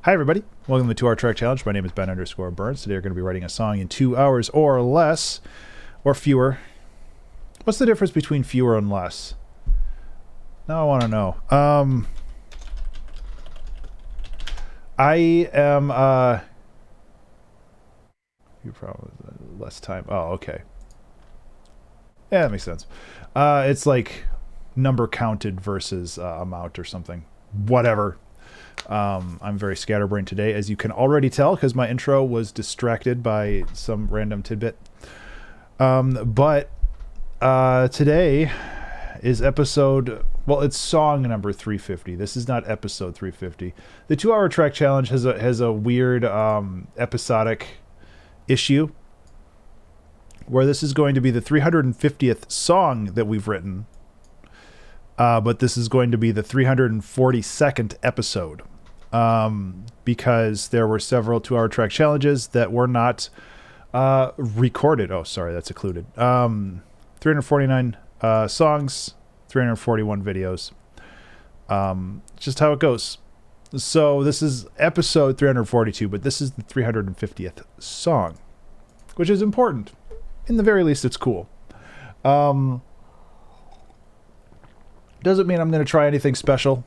Hi everybody, welcome to the 2 Hour Track Challenge. My name is Ben_Burns. Today we're going to be writing a song in 2 hours or less, or fewer. What's the difference between fewer and less? Now I want to know. I am, you probably, less time. Oh, okay. Yeah, that makes sense. It's like number counted versus amount or something. Whatever. I'm very scatterbrained today, as you can already tell, because my intro was distracted by some random tidbit. But today is episode, well, it's song number 350. This is not episode 350. The 2 Hour Track Challenge has a weird episodic issue where this is going to be the 350th song that we've written. But this is going to be the 342nd episode, because there were several 2 Hour Track Challenges that were not recorded. Oh, sorry, that's occluded. 349 songs, 341 videos. Just how it goes. So this is episode 342, but this is the 350th song, which is important. In the very least, it's cool. Doesn't mean I'm going to try anything special.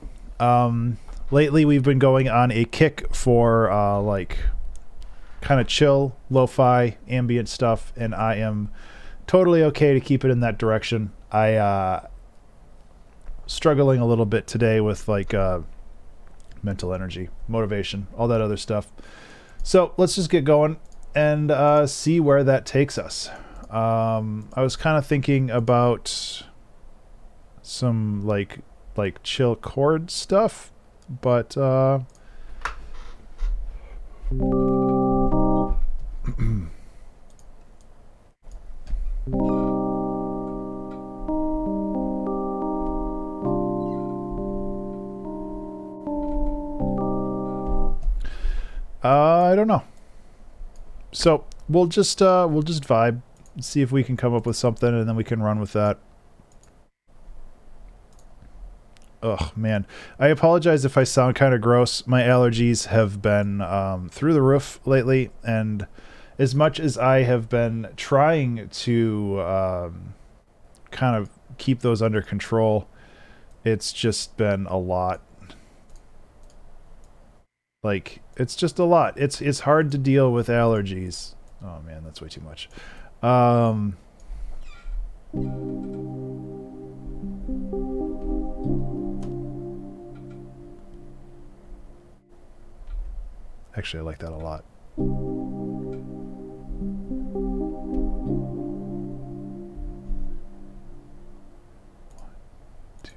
Lately, we've been going on a kick for like kind of chill, lo-fi, ambient stuff, and I am totally okay to keep it in that direction. I struggling a little bit today with like mental energy, motivation, all that other stuff. So let's just get going and see where that takes us. I was kind of thinking about some like chill chord stuff, but I don't know. So we'll just vibe, see if we can come up with something, and then we can run with that. Oh, man. I apologize if I sound kind of gross. My allergies have been through the roof lately, and as much as I have been trying to kind of keep those under control, it's just been a lot. Like, it's just a lot. It's hard to deal with allergies. Oh, man, that's way too much. Actually, I like that a lot. 1, 2,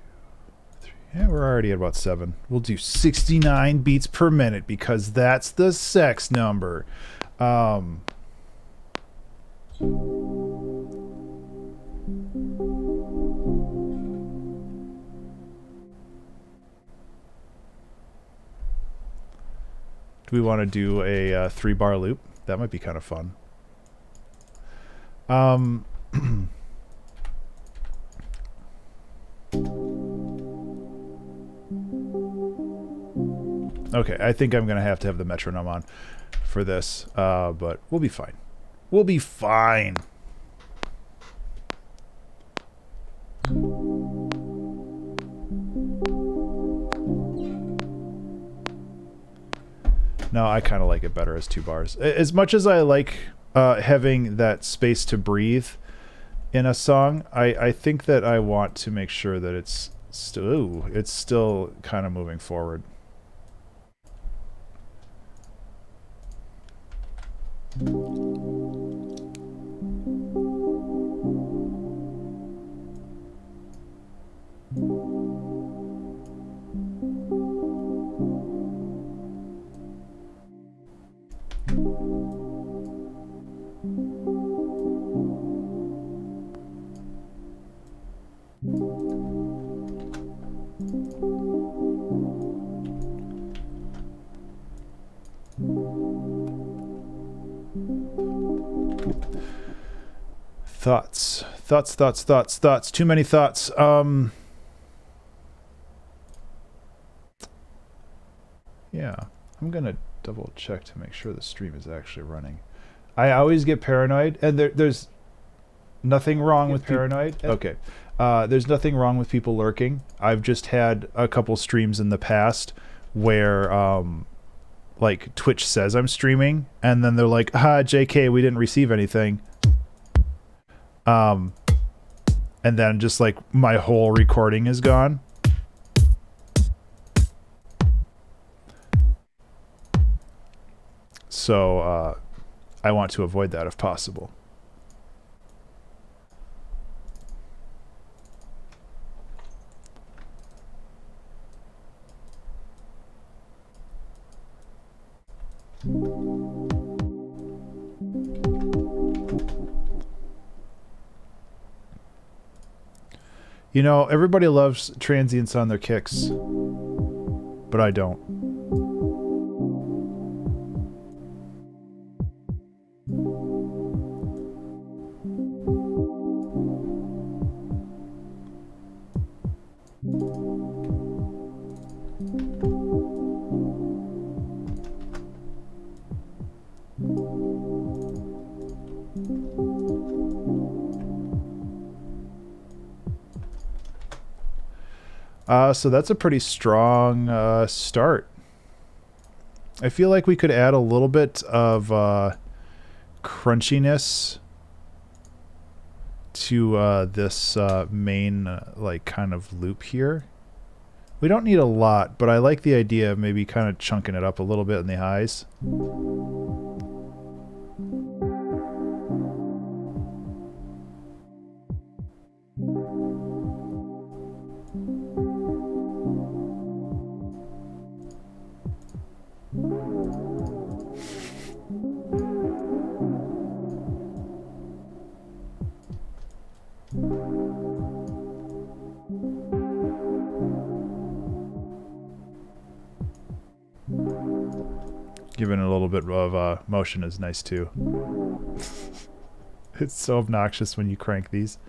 3. Yeah, we're already at about 7. We'll do 69 beats per minute because that's the sex number. Do we want to do a 3-bar loop? That might be kind of fun. Okay, I think I'm going to have the metronome on for this, but we'll be fine. We'll be fine. No, I kind of like it better as 2 bars. As much as I like having that space to breathe in a song, I think that I want to make sure that it's still kind of moving forward. Thoughts. Too many thoughts. Yeah. I'm gonna double check to make sure the stream is actually running. I always get paranoid, and there's nothing wrong with paranoid. Okay. There's nothing wrong with people lurking. I've just had a couple streams in the past where like Twitch says I'm streaming, and then they're like, JK, we didn't receive anything. And then just like my whole recording is gone. So I want to avoid that if possible. You know, everybody loves transients on their kicks, but I don't. So that's a pretty strong start. I feel like we could add a little bit of crunchiness to this main like kind of loop here. We don't need a lot, but I like the idea of maybe kind of chunking it up a little bit in the highs. Giving it a little bit of motion is nice too. It's so obnoxious when you crank these.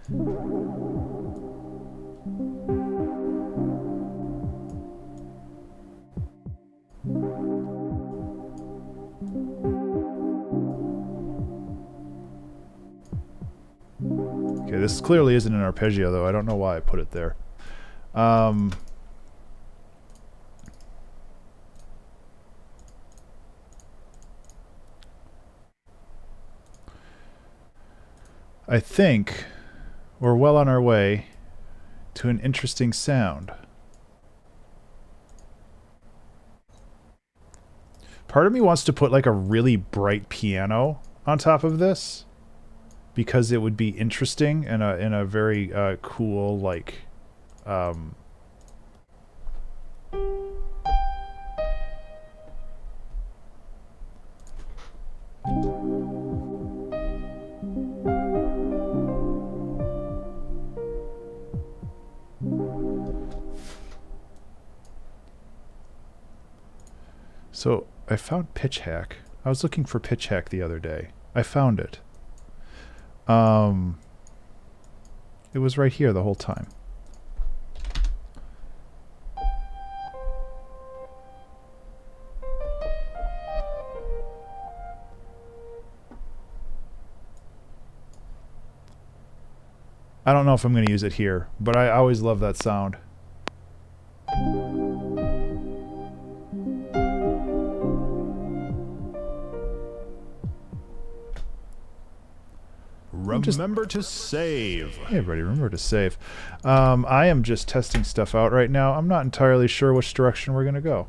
Okay, this clearly isn't an arpeggio though. I don't know why I put it there. I think we're well on our way to an interesting sound. Part of me wants to put like a really bright piano on top of this because it would be interesting and in a very cool like So I found pitch hack. I was looking for pitch hack the other day. I found it. It was right here the whole time. I don't know if I'm going to use it here, but I always love that sound. Remember to save. Hey everybody, remember to save. I am just testing stuff out right now. I'm not entirely sure which direction we're going to go.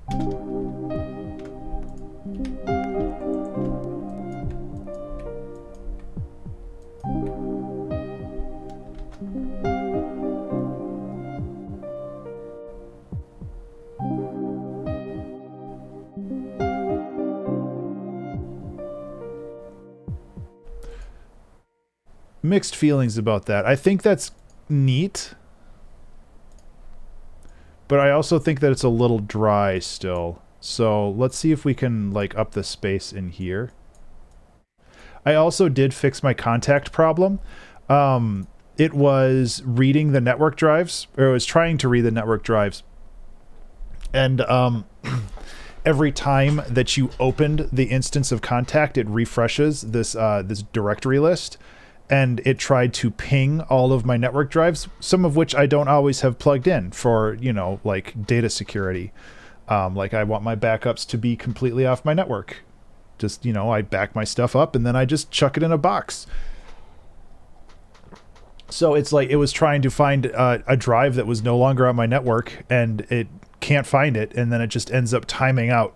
Mixed feelings about that. I think that's neat, but I also think that it's a little dry still. So let's see if we can like up the space in here. I also did fix my contact problem. It was reading the network drives, or it was trying to read the network drives, and every time that you opened the instance of contact, it refreshes this this directory list, and it tried to ping all of my network drives, some of which I don't always have plugged in for, you know, like data security. Like I want my backups to be completely off my network. Just, you know, I back my stuff up and then I just chuck it in a box. So it's like it was trying to find a drive that was no longer on my network, and it can't find it, and then it just ends up timing out.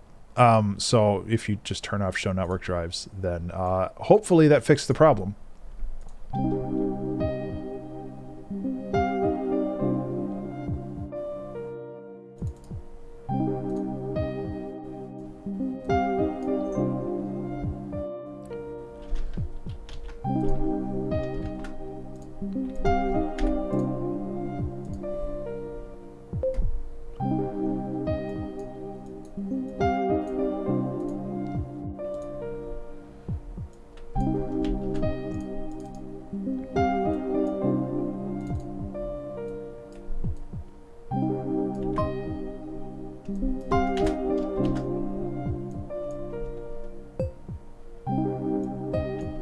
So if you just turn off show network drives, then hopefully that fixed the problem.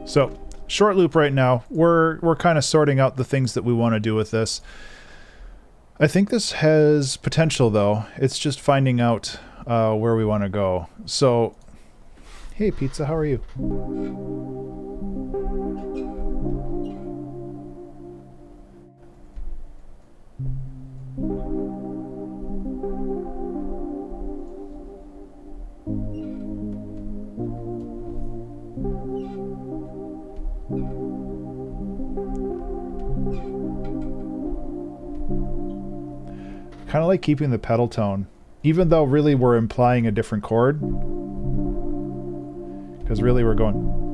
So, short loop right now. We're kind of sorting out the things that we want to do with this. I think this has potential, though. It's just finding out where we want to go. So, hey, Pizza, how are you? Kind of like keeping the pedal tone, even though really we're implying a different chord. Because really we're going...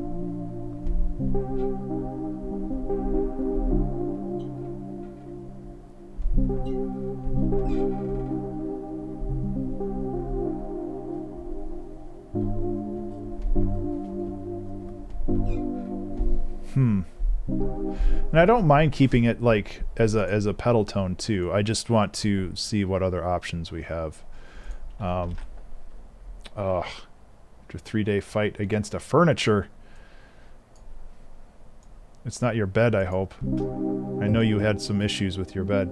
And I don't mind keeping it like as a pedal tone too. I just want to see what other options we have. After a 3-day fight against a furniture. It's not your bed, I hope. I know you had some issues with your bed.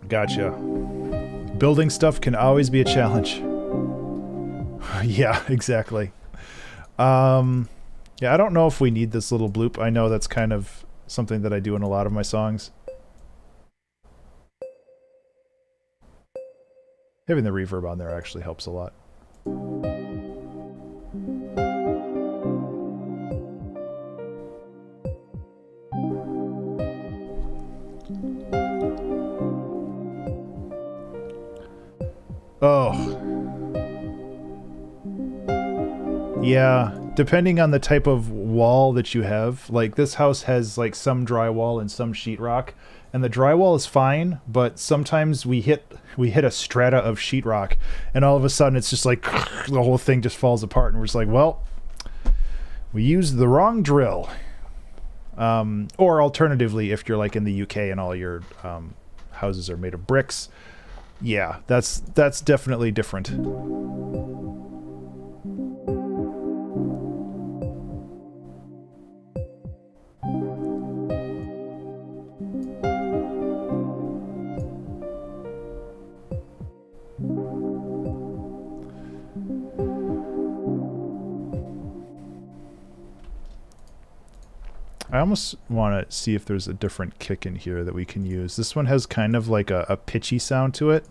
Gotcha. Building stuff can always be a challenge. Yeah, exactly. Yeah, I don't know if we need this little bloop. I know that's kind of something that I do in a lot of my songs. Having the reverb on there actually helps a lot. Oh. Yeah, depending on the type of wall that you have. Like, this house has, like, some drywall and some sheetrock. And the drywall is fine, but sometimes we hit a strata of sheetrock, and all of a sudden it's just like, the whole thing just falls apart, and we're just like, well, we used the wrong drill. Or alternatively, if you're, like, in the UK and all your houses are made of bricks, yeah, that's definitely different. I almost want to see if there's a different kick in here that we can use. This one has kind of like a pitchy sound to it.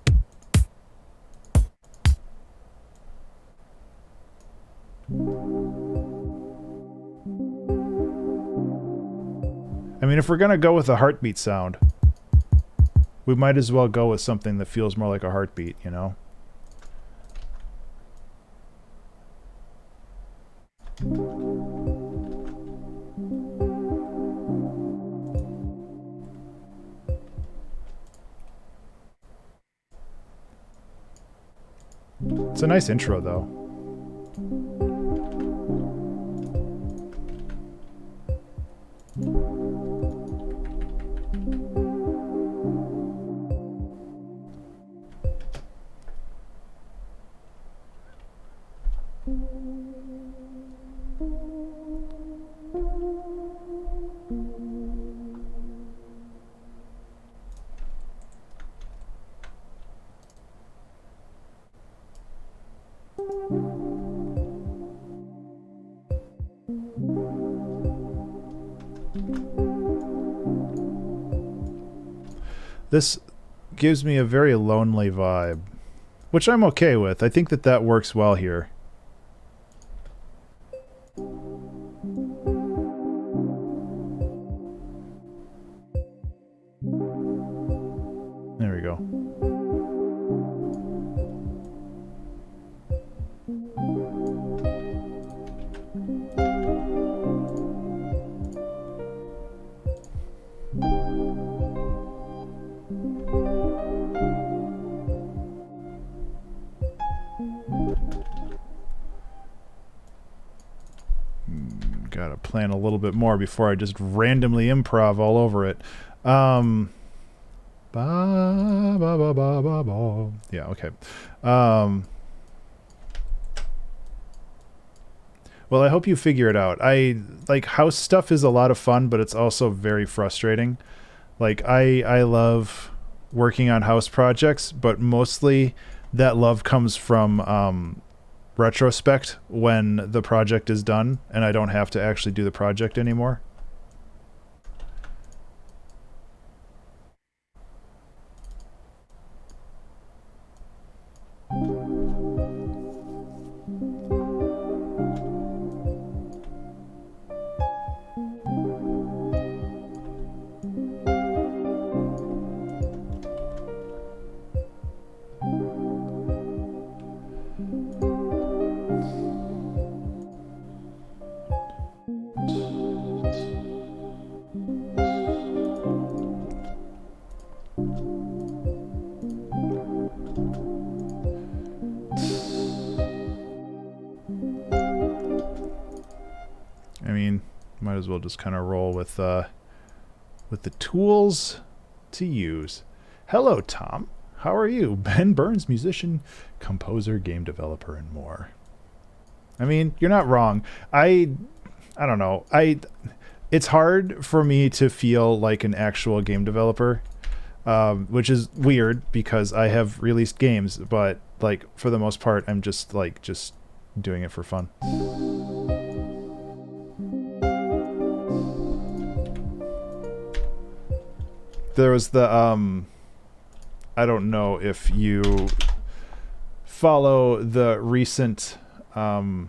I mean, if we're going to go with a heartbeat sound, we might as well go with something that feels more like a heartbeat, you know? It's a nice intro, though. This gives me a very lonely vibe, which I'm okay with. I think that that works well here. There we go. Gotta plan a little bit more before I just randomly improv all over it. Ba, ba, ba, ba, ba, ba. Yeah, okay. Well, I hope you figure it out. Like, house stuff is a lot of fun, but it's also very frustrating. Like, I love working on house projects, but mostly that love comes from retrospect when the project is done and I don't have to actually do the project anymore. I mean, might as well just kind of roll with the tools to use. Hello, Tom. How are you? Ben Burns, musician, composer, game developer, and more. I mean, you're not wrong. I don't know. It's hard for me to feel like an actual game developer, which is weird because I have released games, but like for the most part, I'm just doing it for fun. There was the I don't know if you follow the recent Masahiro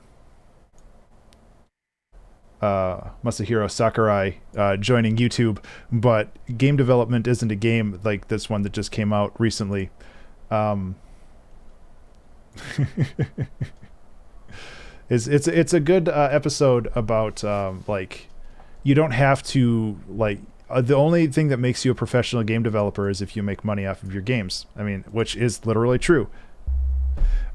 Sakurai joining YouTube, but game development isn't a game like this one that just came out recently. It's a good episode about like you don't have to like the only thing that makes you a professional game developer is if you make money off of your games. I mean, which is literally true.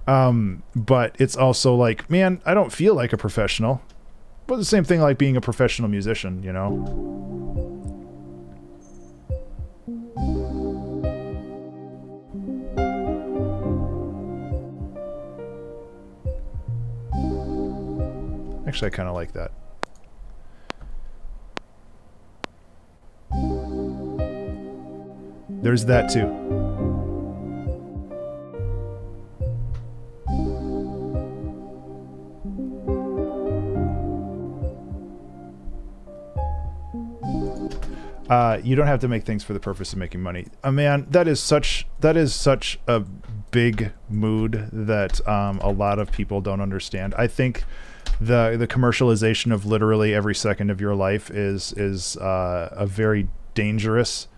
But it's also like, man, I don't feel like a professional. But the same thing like being a professional musician, you know? Actually, I kind of like that. There's that too. You don't have to make things for the purpose of making money. Man, that is such a big mood that a lot of people don't understand. I think the commercialization of literally every second of your life is a very dangerous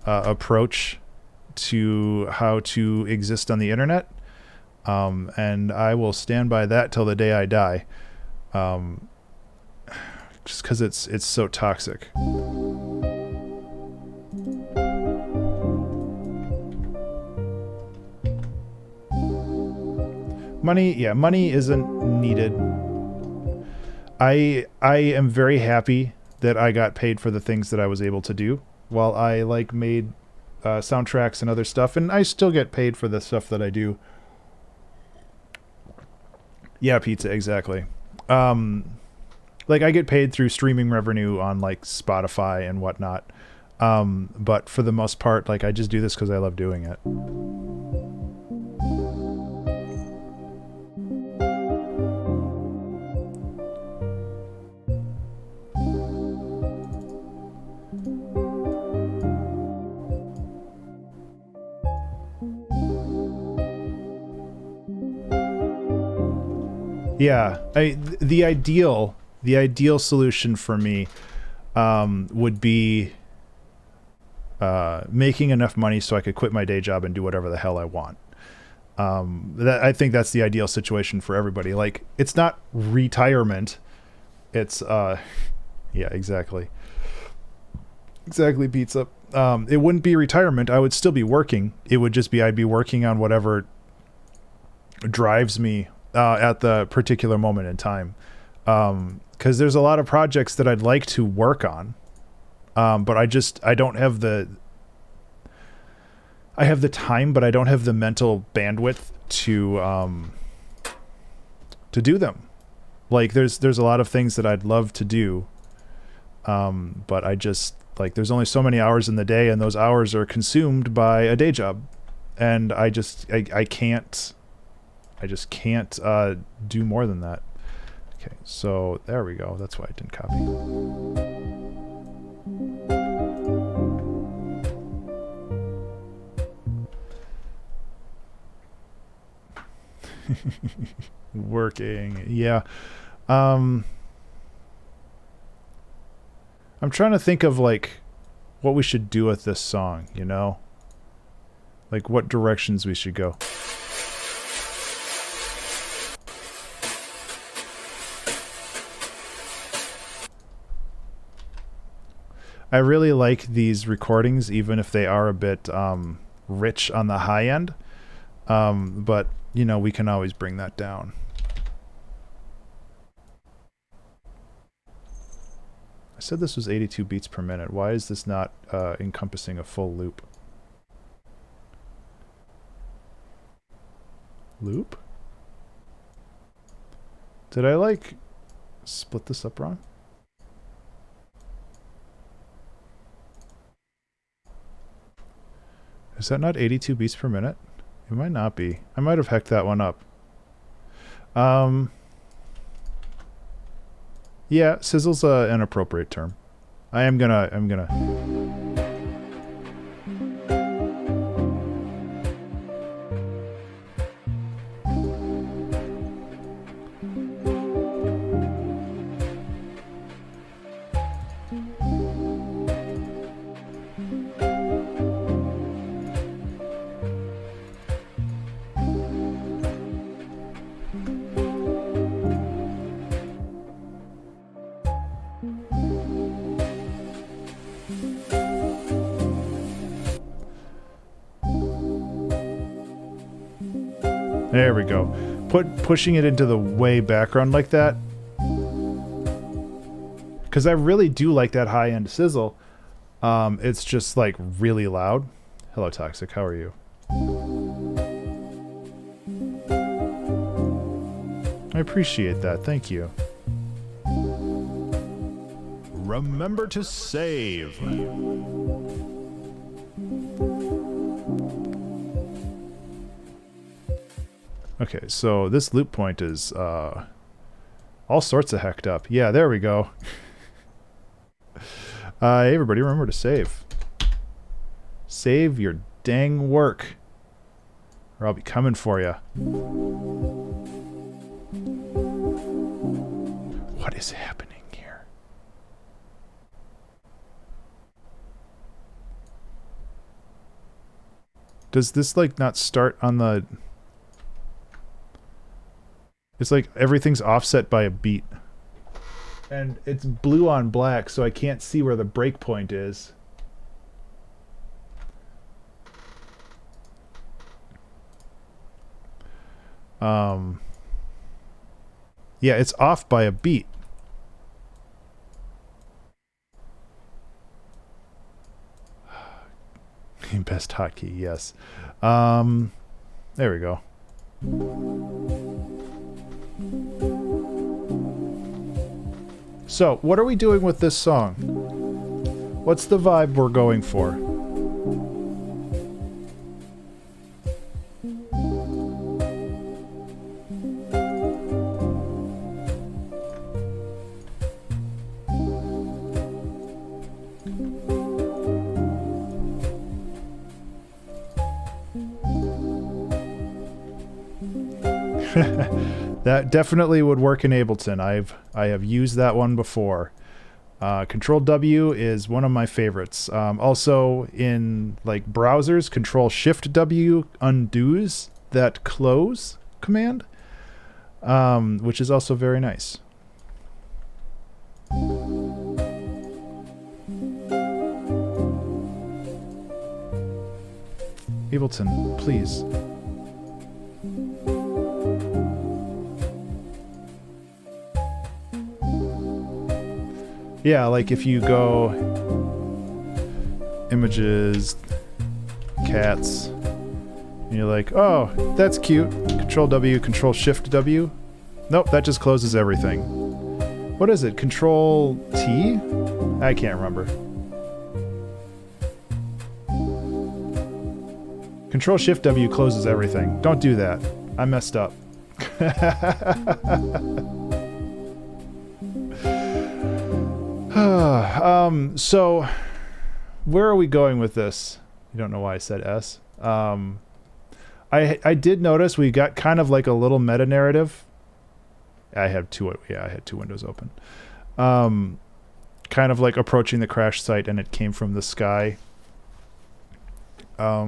approach to how to exist on the internet, and I will stand by that till the day I die, just because it's so toxic. Money isn't needed. I am very happy that I got paid for the things that I was able to do while I like made soundtracks and other stuff, and I still get paid for the stuff that I do. Yeah, pizza, exactly. Like I get paid through streaming revenue on like Spotify and whatnot. But for the most part, like I just do this because I love doing it. Yeah, the ideal solution for me would be making enough money so I could quit my day job and do whatever the hell I want. I think that's the ideal situation for everybody. Like, it's not retirement. It's yeah, exactly. Exactly, pizza. It wouldn't be retirement. I would still be working. It would just be I'd be working on whatever drives me at the particular moment in time. Because there's a lot of projects that I'd like to work on. But I don't have the time, but I don't have the mental bandwidth to do them. Like there's a lot of things that I'd love to do. But I just like, there's only so many hours in the day, and those hours are consumed by a day job. And I just can't do more than that. Okay. So there we go. That's why I didn't copy. Working, yeah. I'm trying to think of like what we should do with this song, you know, like what directions we should go. I really like these recordings, even if they are a bit rich on the high end, but you know, we can always bring that down. I said this was 82 beats per minute. Why is this not encompassing a full loop? Loop? Did I like split this up wrong? Is that not 82 beats per minute? It might not be. I might have hecked that one up. Yeah, sizzle's an appropriate term. I'm gonna. There we go. Pushing it into the way background like that. Because I really do like that high-end sizzle. It's just like really loud. Hello, Toxic. How are you? I appreciate that. Thank you. Remember to save. Okay, so this loop point is all sorts of hecked up. Yeah, there we go. Hey everybody, remember to save. Save your dang work, or I'll be coming for you. What is happening here? Does this like not start on the... It's like everything's offset by a beat. And it's blue on black, so I can't see where the breakpoint is. Yeah, it's off by a beat. Best hotkey, yes. There we go. So, what are we doing with this song? What's the vibe we're going for? That definitely would work in Ableton. I have used that one before. Control W is one of my favorites. Also in like browsers, Control Shift W undoes that close command, which is also very nice. Ableton, please. Yeah, like if you go images, cats, and you're like, oh, that's cute. Control W, Control Shift W. Nope, that just closes everything. What is it? Control T? I can't remember. Control Shift W closes everything. Don't do that. I messed up. So where are we going with this? You don't know why I said S. I did notice we got kind of like a little meta narrative. I had two windows open. Kind of like approaching the crash site, and it came from the sky. I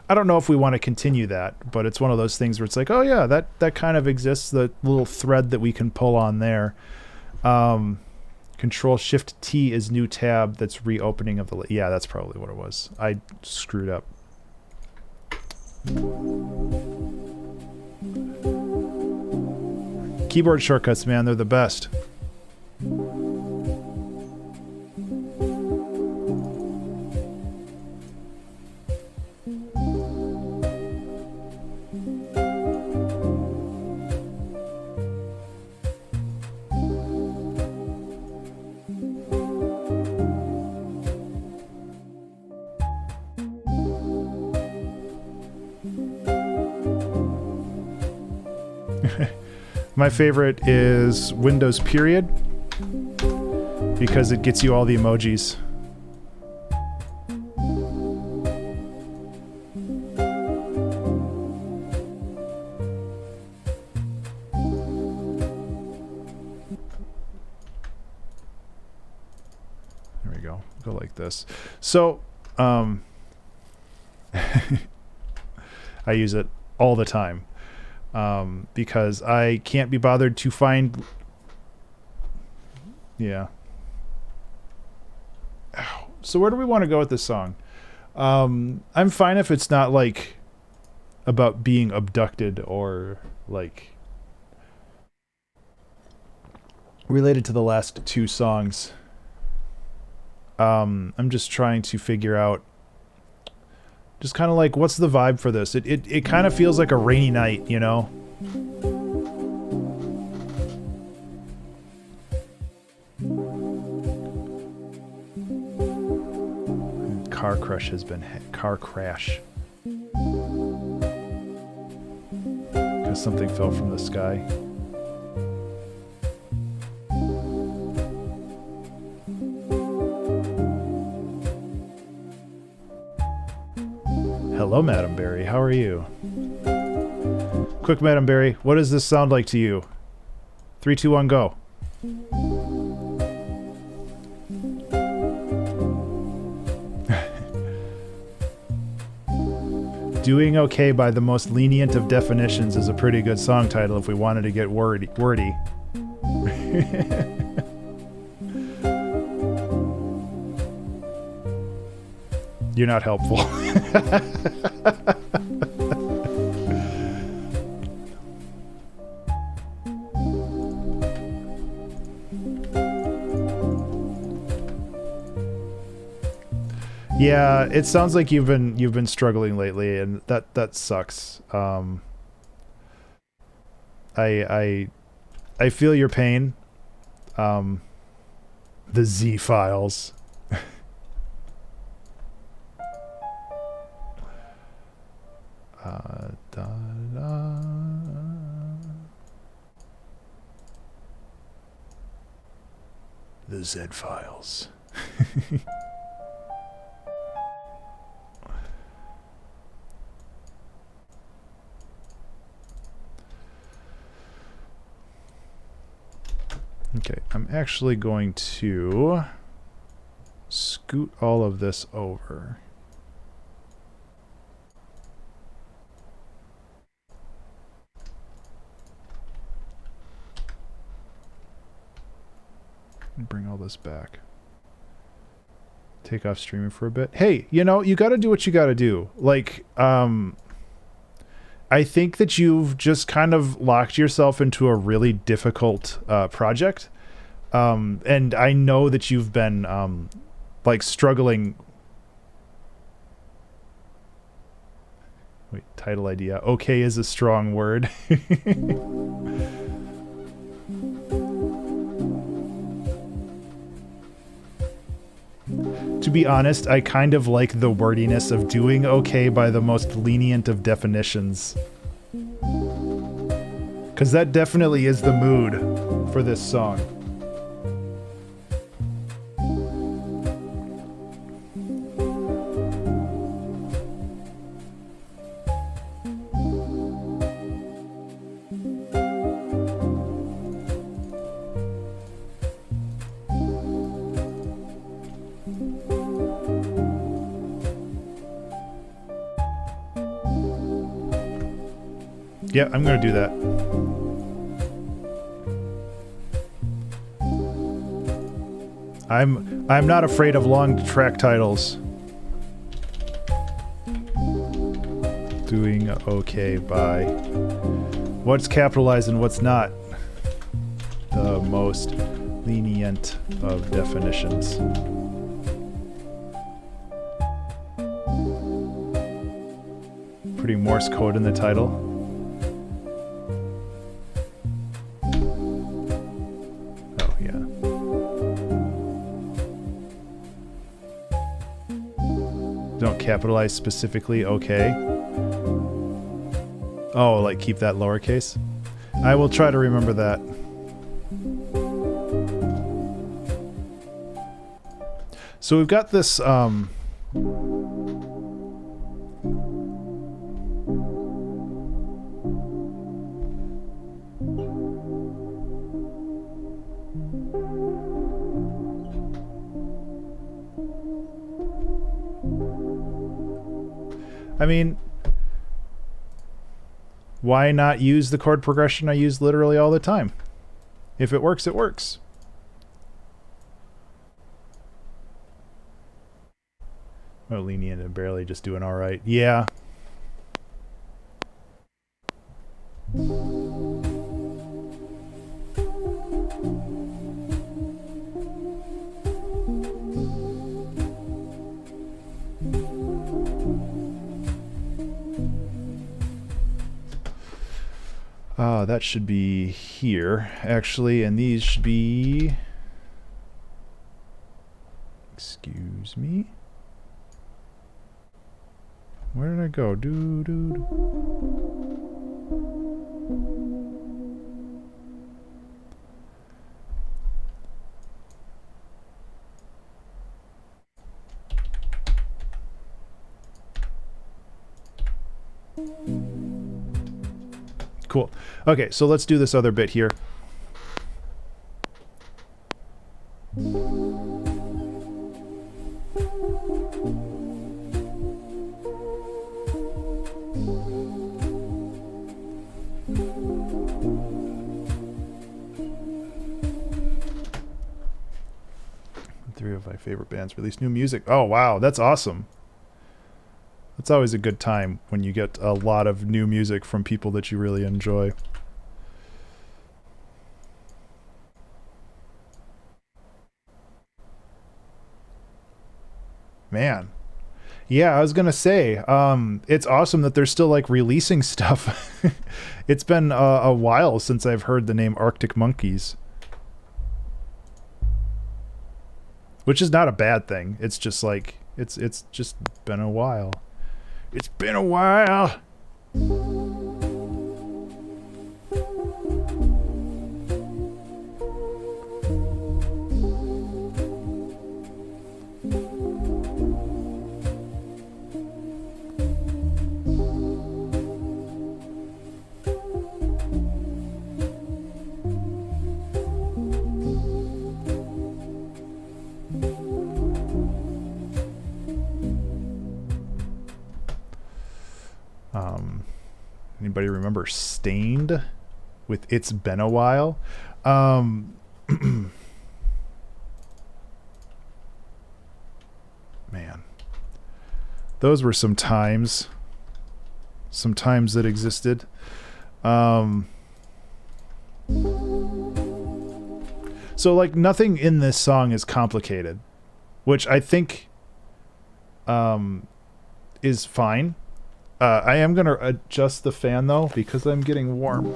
don't know if we want to continue that, but it's one of those things where it's like, oh yeah, that kind of exists, the little thread that we can pull on there. Control Shift T is new tab that's reopening of the... Yeah, that's probably what it was. I screwed up. Keyboard shortcuts, man, they're the best. My favorite is Windows period because it gets you all the emojis. There we go. Go like this. So, I use it all the time. Because I can't be bothered to find... Yeah. So where do we want to go with this song? I'm fine if it's not, like, about being abducted or, like, related to the last two songs. I'm just trying to figure out just kind of like, what's the vibe for this? It kind of feels like a rainy night, you know? Car crash has been... Car crash. Because something fell from the sky. Hello, Madam Berry. How are you? Quick, Madam Berry, what does this sound like to you? 3, 2, 1, go. Doing Okay by the most lenient of definitions is a pretty good song title if we wanted to get wordy. You're not helpful. Yeah, it sounds like you've been struggling lately, and that sucks. I feel your pain. The Z files. Da, da. The Z files. Okay, I'm actually going to scoot all of this over. And bring all this back. Take off streaming for a bit. Hey, you know, you got to do what you got to do. Like, I think that you've just kind of locked yourself into a really difficult project. And I know that you've been like struggling. Wait, title idea. Okay is a strong word. To be honest, I kind of like the wordiness of doing okay by the most lenient of definitions. Because that definitely is the mood for this song. Yeah, I'm gonna do that. I'm not afraid of long track titles. Doing okay by what's capitalized and what's not. The most lenient of definitions. Putting Morse code in the title. Capitalize specifically okay. Oh, like keep that lowercase? I will try to remember that. So we've got this I mean, why not use the chord progression I use literally all the time? If it works, it works. Oh, lenient and barely just doing all right. Yeah. That should be here, actually, and these should be... Excuse me? Where did I go? Cool. Okay, so let's do this other bit here. Three of my favorite bands release new music. Oh, wow, that's awesome. It's always a good time when you get a lot of new music from people that you really enjoy. Man, Yeah, I was gonna say, it's awesome that they're still like releasing stuff. It's been a while since I've heard the name Arctic Monkeys, which is not a bad thing. It's just like it's just been a while. It's been a while. Anybody remember Stained with It's Been a While? Man, those were some times that existed. So like nothing in this song is complicated, which I think is fine. I am going to adjust the fan, though, because I'm getting warm.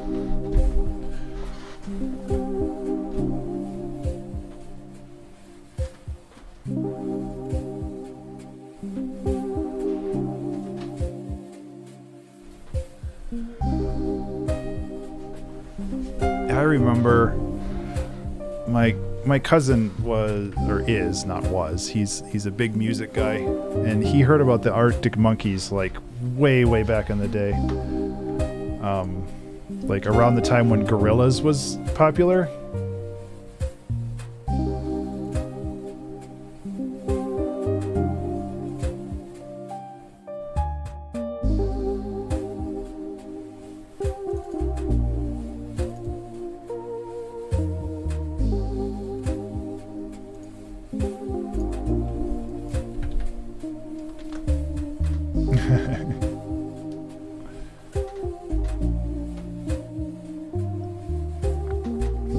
I remember my cousin was, or is, not was, he's a big music guy, and he heard about the Arctic Monkeys like way back in the day, like around the time when Gorillaz was popular.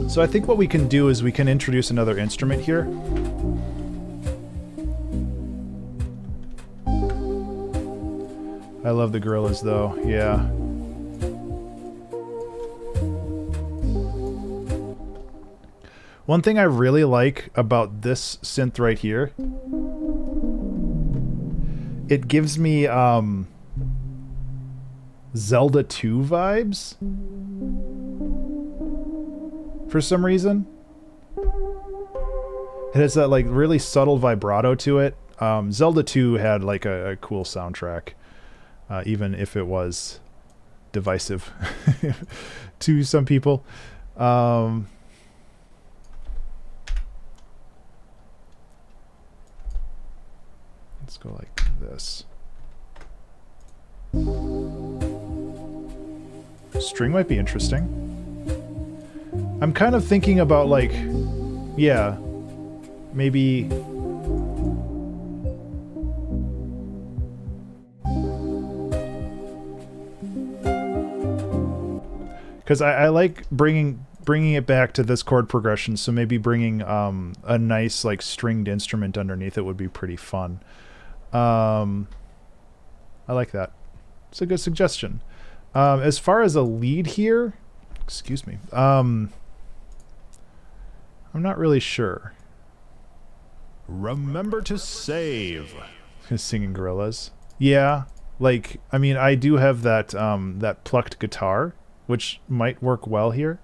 So I think what we can do is we can introduce another instrument here. I love the Gorillaz though, yeah. One thing I really like about this synth right here, it gives me Zelda 2 vibes. For some reason, it has that like really subtle vibrato to it. Zelda 2 had like a cool soundtrack, even if it was divisive to some people. Let's go like this. String might be interesting. I'm kind of thinking about like, yeah, maybe because I like bringing it back to this chord progression, so maybe bringing a nice like stringed instrument underneath it would be pretty fun. I like that. It's a good suggestion. As far as a lead here, excuse me, I'm not really sure. Remember to save. Singing Gorillaz. Yeah, like, I mean, I do have that that plucked guitar, which might work well here.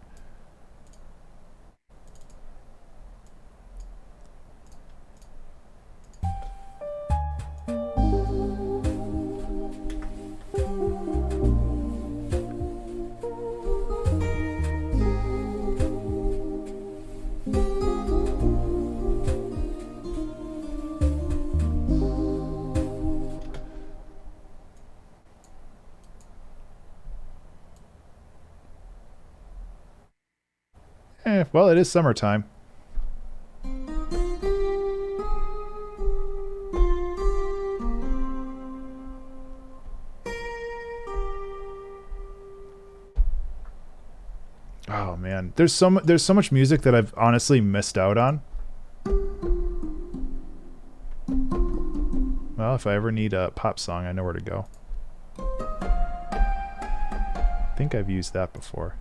Well, it is summertime. Oh man, there's so much music that I've honestly missed out on. Well, if I ever need a pop song, I know where to go. I think I've used that before.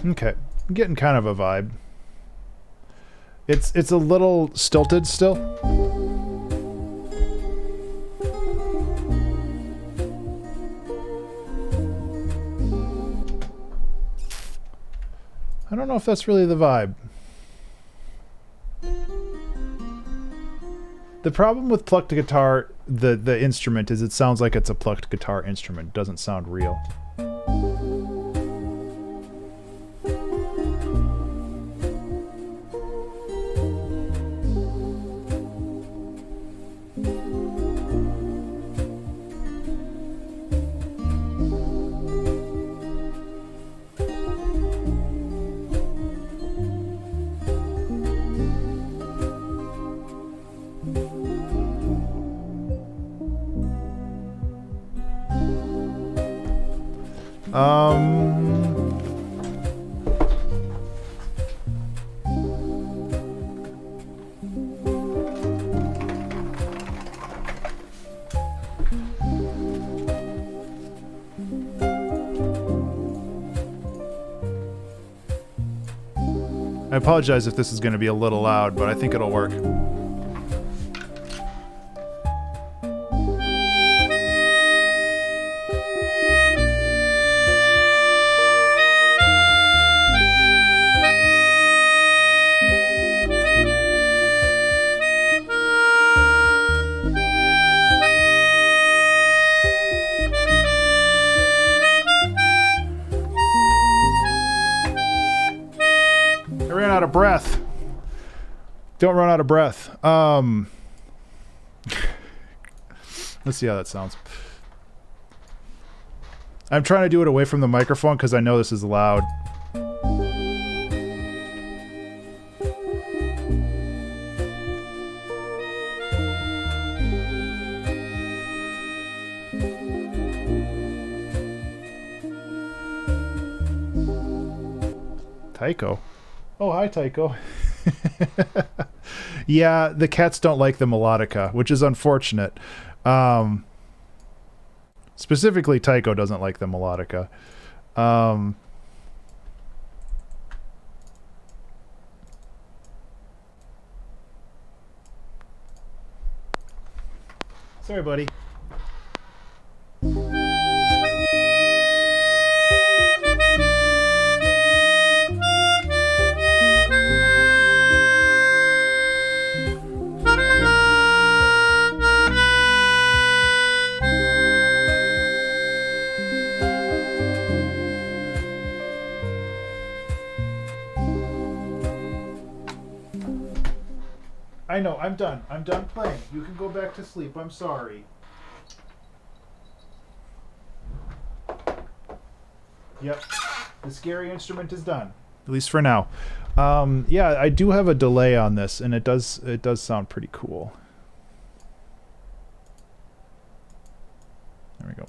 Okay, I'm getting kind of a vibe. It's a little stilted still. I don't know if that's really the vibe. The problem with plucked guitar, the instrument, is it sounds like it's a plucked guitar instrument. It doesn't sound real. I apologize if this is going to be a little loud, but I think it'll work. Breath. Don't run out of breath. Let's see how that sounds. I'm trying to do it away from the microphone because I know this is loud. Tycho. Oh, hi, Tycho. Yeah, the cats don't like the melodica, which is unfortunate. Specifically, Tycho doesn't like the melodica. Sorry, buddy. I know, I'm done. I'm done playing. You can go back to sleep. I'm sorry. Yep. The scary instrument is done. At least for now. Yeah, I do have a delay on this, and it does sound pretty cool. There we go.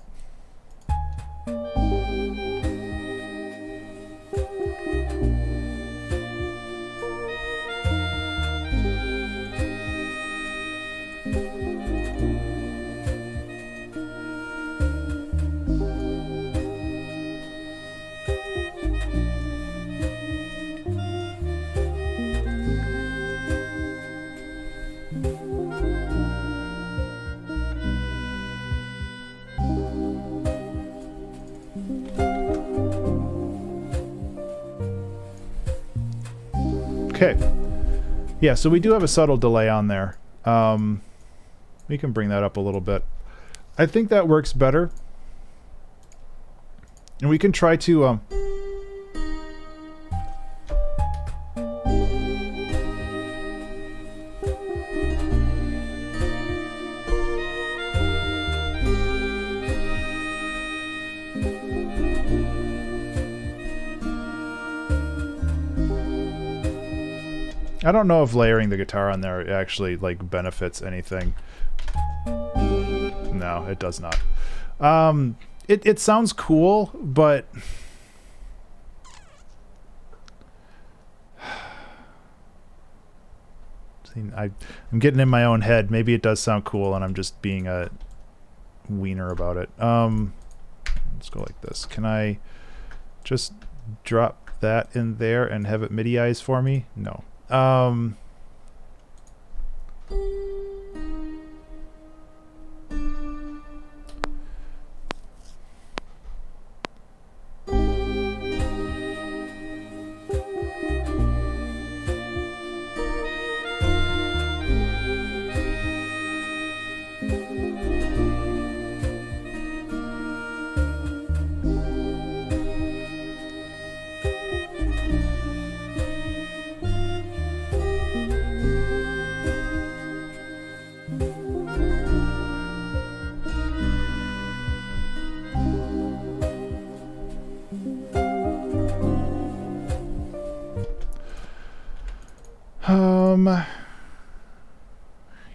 Okay. Yeah, so we do have a subtle delay on there. We can bring that up a little bit. I think that works better. And we can try to... I don't know if layering the guitar on there actually like benefits anything. No, it does not. It sounds cool, but I'm getting in my own head. Maybe it does sound cool and I'm just being a wiener about it. Let's go like this. Can I just drop that in there and have it MIDI-ize for me? No.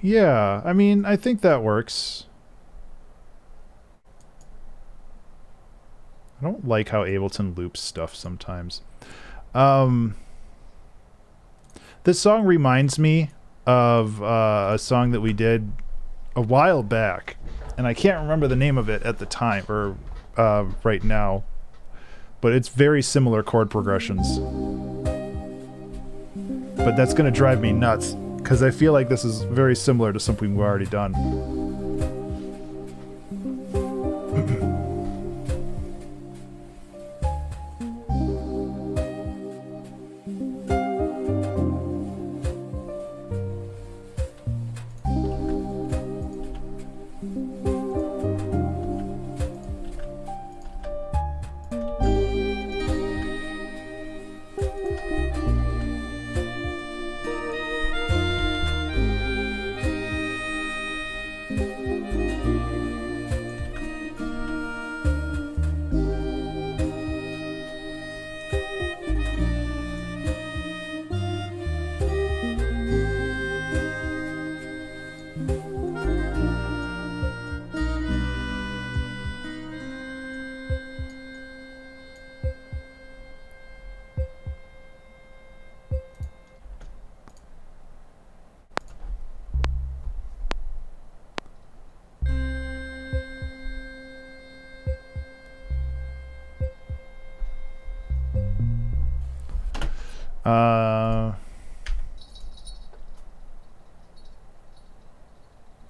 Yeah, I mean, I think that works. I don't like how Ableton loops stuff sometimes. This song reminds me of a song that we did a while back, and I can't remember the name of it at the time, or right now, but it's very similar chord progressions. But that's going to drive me nuts, because I feel like this is very similar to something we've already done.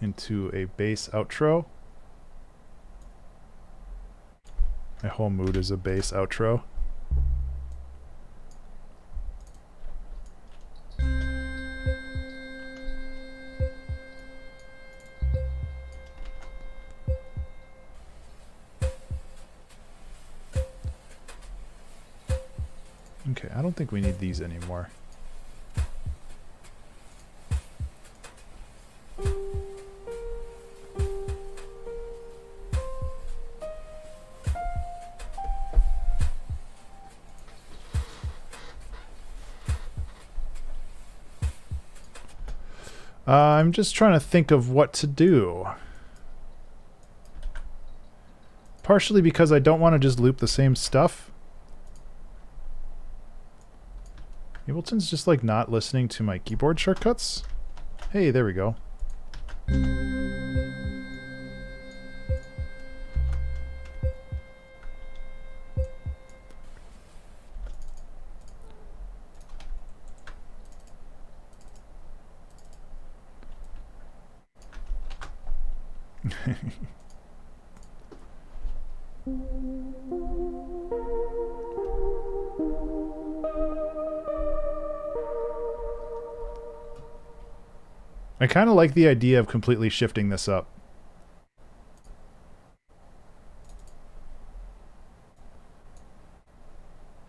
Into a bass outro. My whole mood is a bass outro. Okay, I don't think we need these anymore. I'm just trying to think of what to do. Partially because I don't want to just loop the same stuff. Ableton's just like not listening to my keyboard shortcuts. Hey, there we go. I kind of like the idea of completely shifting this up.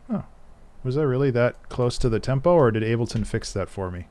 Oh. Was I really that close to the tempo, or did Ableton fix that for me?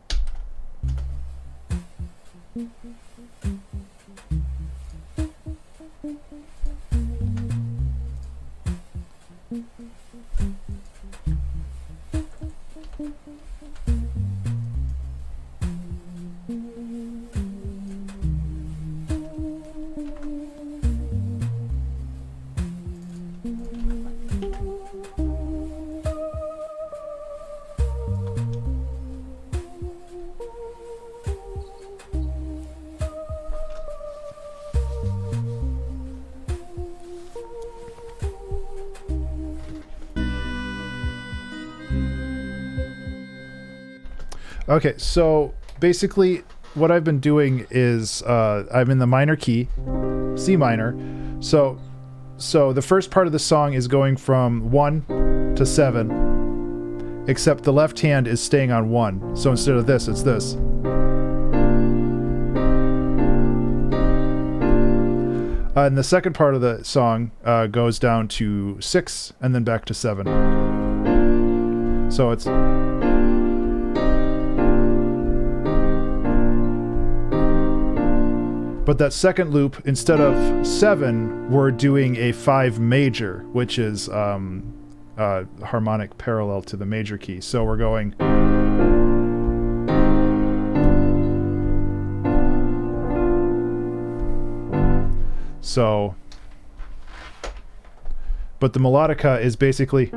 Okay, so basically what I've been doing is I'm in the minor key, C minor. So the first part of the song is going from 1 to 7, except the left hand is staying on 1. So instead of this, it's this. And the second part of the song goes down to 6 and then back to 7. So it's... But that second loop, instead of 7, we're doing a 5 major, which is harmonic parallel to the major key. So we're going... So... But the melodica is basically...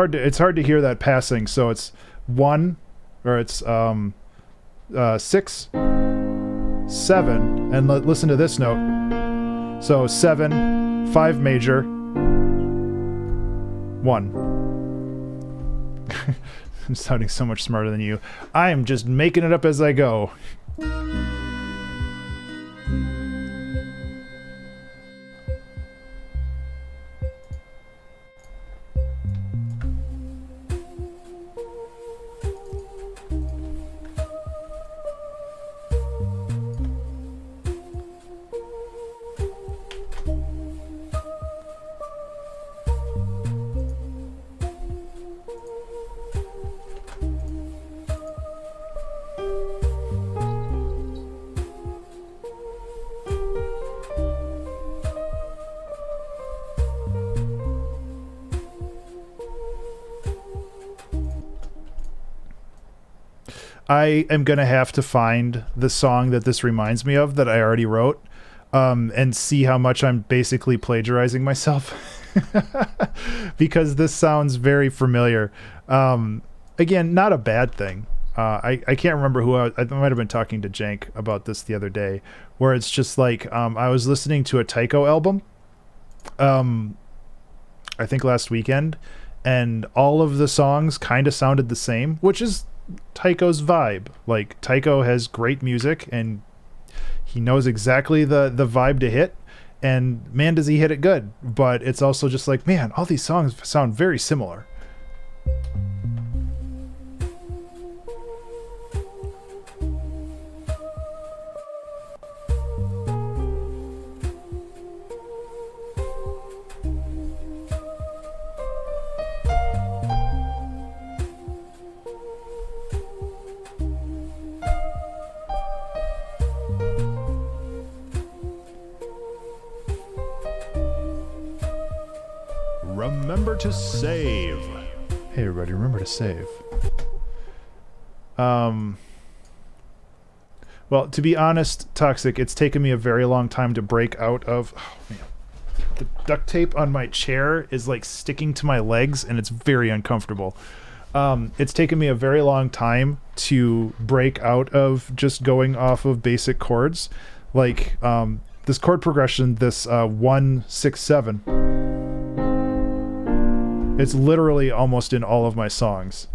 It's hard to hear that passing, so it's 1, or it's 6, 7, and listen to this note. So 7, 5 major, 1. I'm sounding so much smarter than you. I am just making it up as I go. I am going to have to find the song that this reminds me of that I already wrote, and see how much I'm basically plagiarizing myself. Because this sounds very familiar. Again, not a bad thing. I can't remember who I might have been talking to Jank about this the other day, where it's just like, I was listening to a Tycho album, I think last weekend, and all of the songs kind of sounded the same, which is Tycho's vibe. Like, Tycho has great music and he knows exactly the vibe to hit, and man does he hit it good. But it's also just like, man, all these songs sound very similar. Remember to save. Hey everybody, remember to save. Well, to be honest, Toxic, it's taken me a very long time to break out of... Oh, man. The duct tape on my chair is like sticking to my legs and it's very uncomfortable. It's taken me a very long time to break out of just going off of basic chords. Like, this chord progression, this 1, 6, 7... It's literally almost in all of my songs.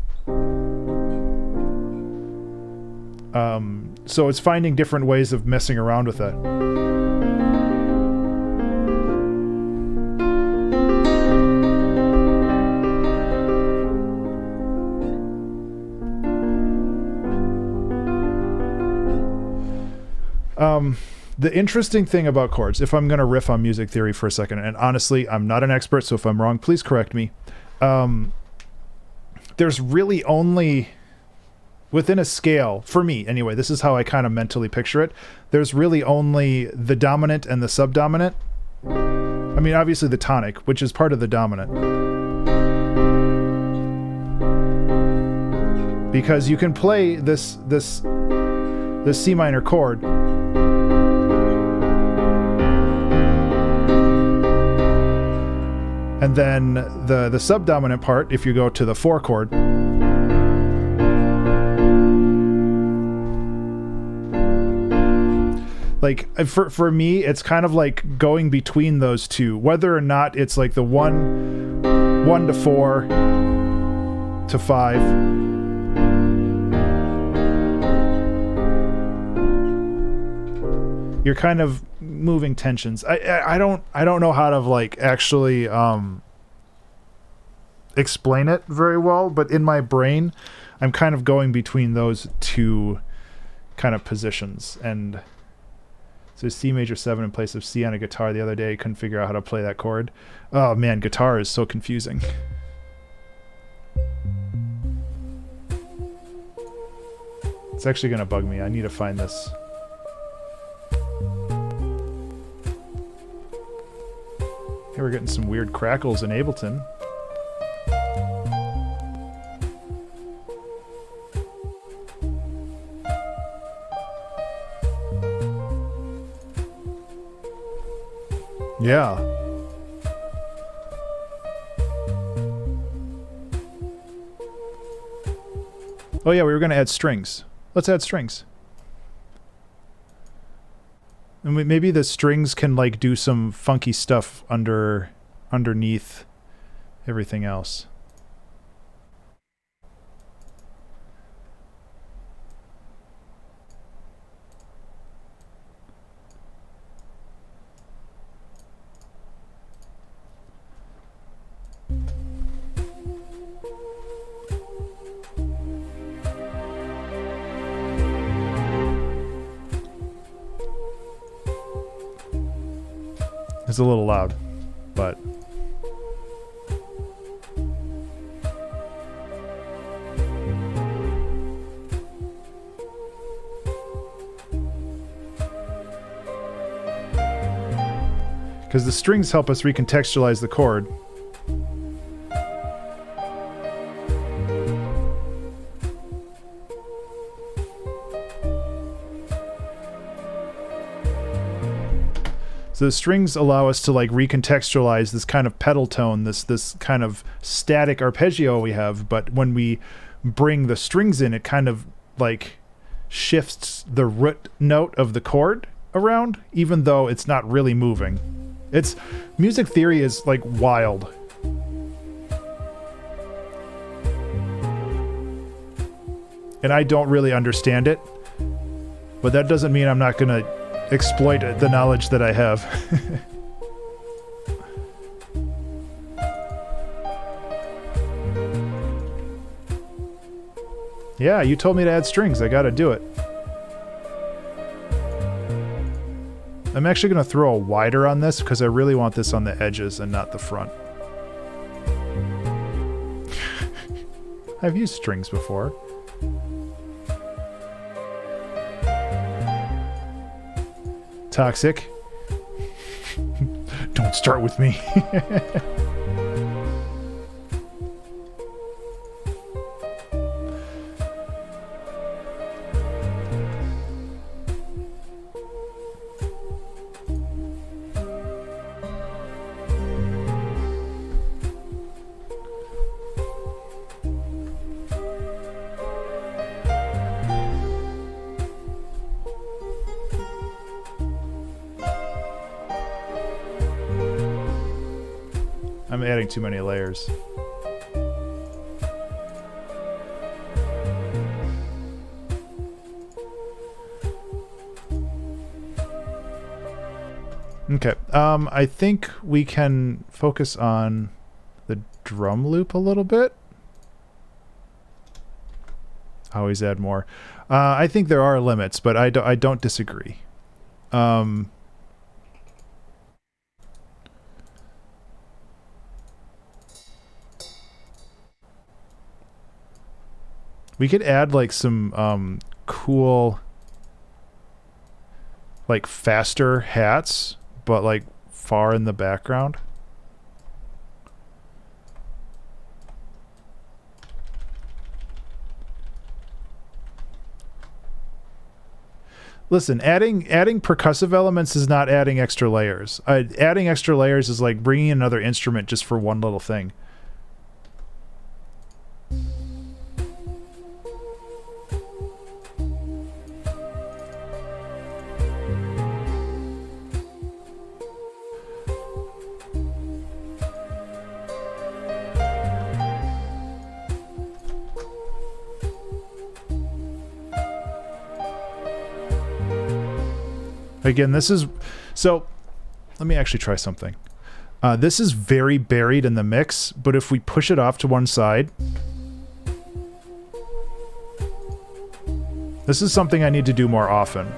So it's finding different ways of messing around with it. The interesting thing about chords, if I'm going to riff on music theory for a second, and honestly, I'm not an expert, so if I'm wrong, please correct me. There's really only, within a scale, for me anyway, this is how I kind of mentally picture it, there's really only the dominant and the subdominant. I mean, obviously the tonic, which is part of the dominant. Because you can play this C minor chord, and then the subdominant part, if you go to the 4 chord, Like for me, it's kind of like going between those two, whether or not it's like the 1 to 4 to 5. You're kind of moving tensions. I don't know how to like actually explain it very well, but in my brain, I'm kind of going between those two kind of positions. And so C major 7 in place of C on a guitar the other day. Couldn't figure out how to play that chord. Oh man, guitar is so confusing. It's actually gonna bug me. I need to find this. Hey, we're getting some weird crackles in Ableton. Yeah. Oh yeah, we were going to add strings. Let's add strings. And maybe the strings can like do some funky stuff underneath everything else. It's a little loud, but because the strings help us recontextualize the chord. So the strings allow us to like recontextualize this kind of pedal tone, this kind of static arpeggio we have, but when we bring the strings in, it kind of like shifts the root note of the chord around, even though it's not really moving. It's music theory is like wild. And I don't really understand it, but that doesn't mean I'm not gonna exploit the knowledge that I have. Yeah, you told me to add strings. I gotta do it. I'm actually gonna throw a wider on this because I really want this on the edges and not the front. I've used strings before. Toxic. Don't start with me. I'm adding too many layers. Okay, I think we can focus on the drum loop a little bit. Always add more. I think there are limits, but I don't disagree. We could add like some cool, like faster hats, but like far in the background. Listen, adding percussive elements is not adding extra layers. Adding extra layers is like bringing another instrument just for one little thing. Again, this is... So, let me actually try something. This is very buried in the mix, but if we push it off to one side... This is something I need to do more often.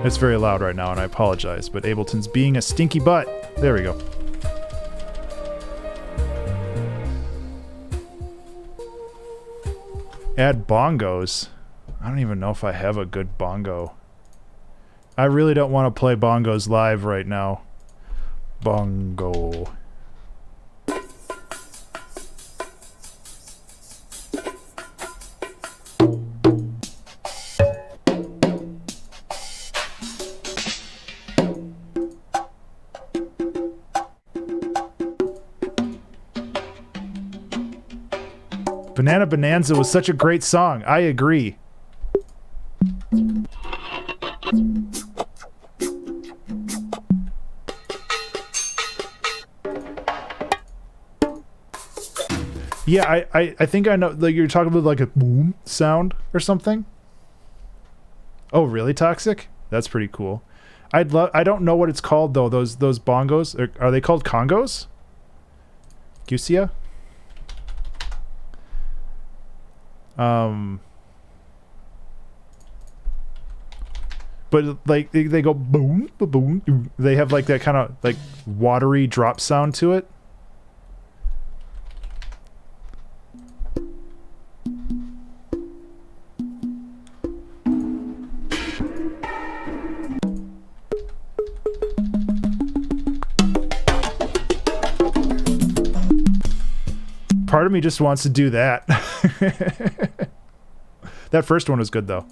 It's very loud right now, and I apologize, but Ableton's being a stinky butt. There we go. Add bongos. I don't even know if I have a good bongo. I really don't want to play bongos live right now. Bongo. Banana Bonanza was such a great song. I agree. Yeah, I think I know. Like, you're talking about like a boom sound or something. Oh, really, Toxic? That's pretty cool. I don't know what it's called though. Those bongos, are they called congos? Gusia? But like they go boom, boom, boom. They have like that kind of like watery drop sound to it. Part of me just wants to do that. That first one was good though.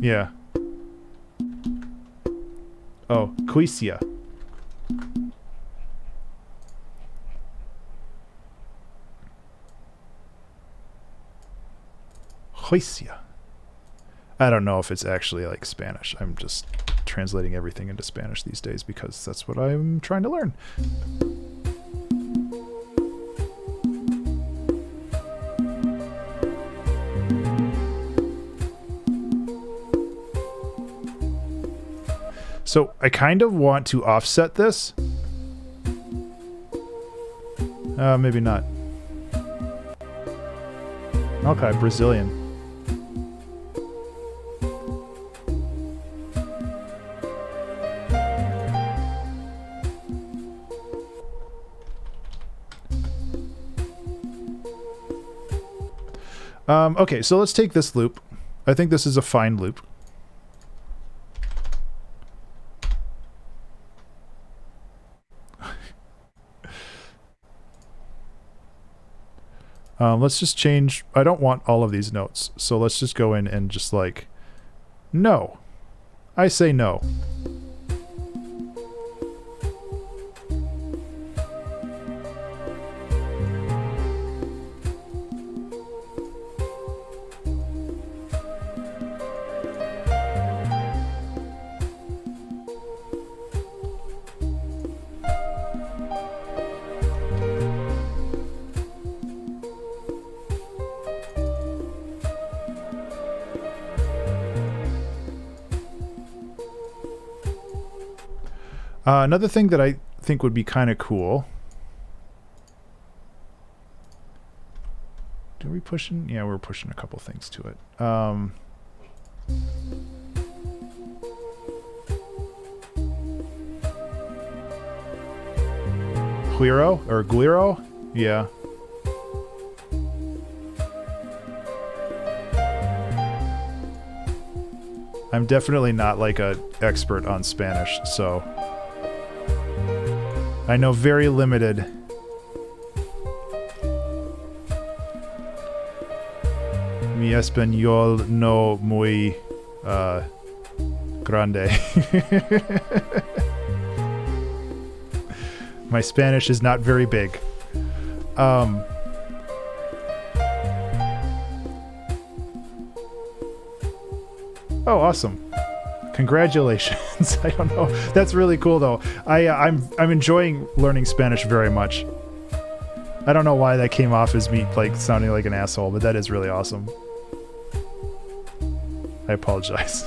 Yeah. Oh, Quisia. Quisia. I don't know if it's actually like Spanish. I'm just translating everything into Spanish these days because that's what I'm trying to learn. So I kind of want to offset this. Maybe not. Okay, Brazilian. Okay, so let's take this loop. I think this is a fine loop. Let's just change. I don't want all of these notes, so let's just go in and just like, no. I say no. Another thing that I think would be kind of cool. Are we pushing? Yeah, we're pushing a couple things to it. Guiro or Guiro? Yeah. I'm definitely not like a expert on Spanish, so I know very limited. Mi español no muy grande. My Spanish is not very big. Oh, awesome. Congratulations. I don't know. That's really cool though. I'm enjoying learning Spanish very much. I don't know why that came off as me like sounding like an asshole, but that is really awesome. I apologize.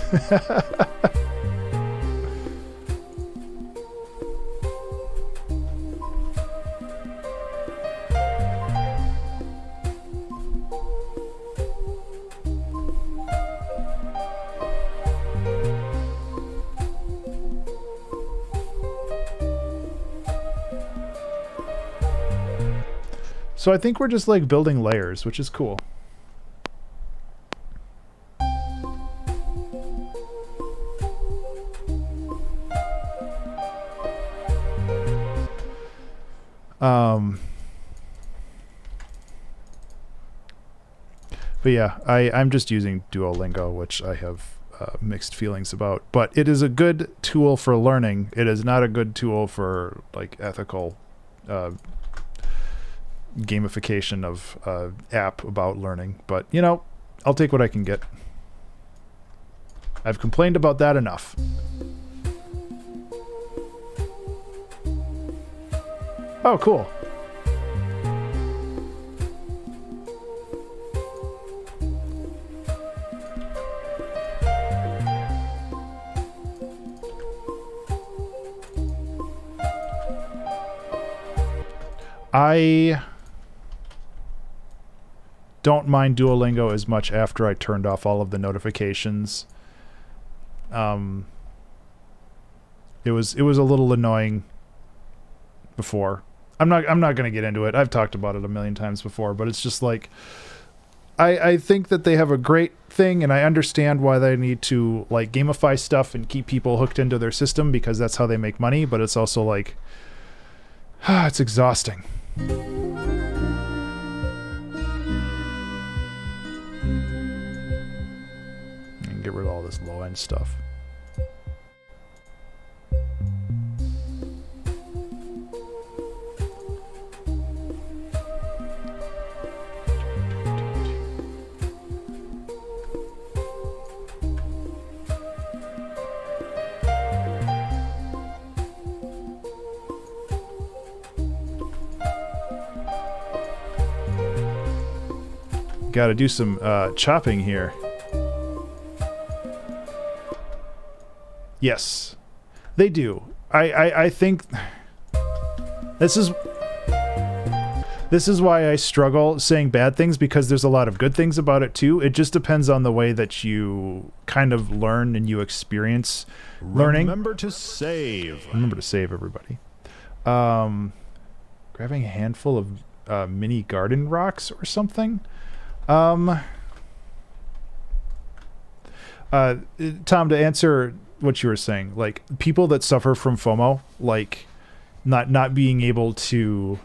So I think we're just like building layers, which is cool. But yeah, I'm just using Duolingo, which I have mixed feelings about. But it is a good tool for learning. It is not a good tool for like ethical gamification of app about learning. But you know, I'll take what I can get. I've complained about that enough. Oh, cool. I don't mind Duolingo as much after I turned off all of the notifications. It was a little annoying before. I'm not going to get into it. I've talked about it a million times before, but it's just like I think that they have a great thing, and I understand why they need to like gamify stuff and keep people hooked into their system because that's how they make money, but it's also like it's exhausting. And get rid of all this low end stuff. Got to do some chopping here. Yes, they do. I think this is why I struggle saying bad things, because there's a lot of good things about it too. It just depends on the way that you kind of learn and you experience learning. Remember to save. Remember to save, everybody. Grabbing a handful of mini garden rocks or something. Tom, to answer what you were saying, like people that suffer from FOMO, like not being able to,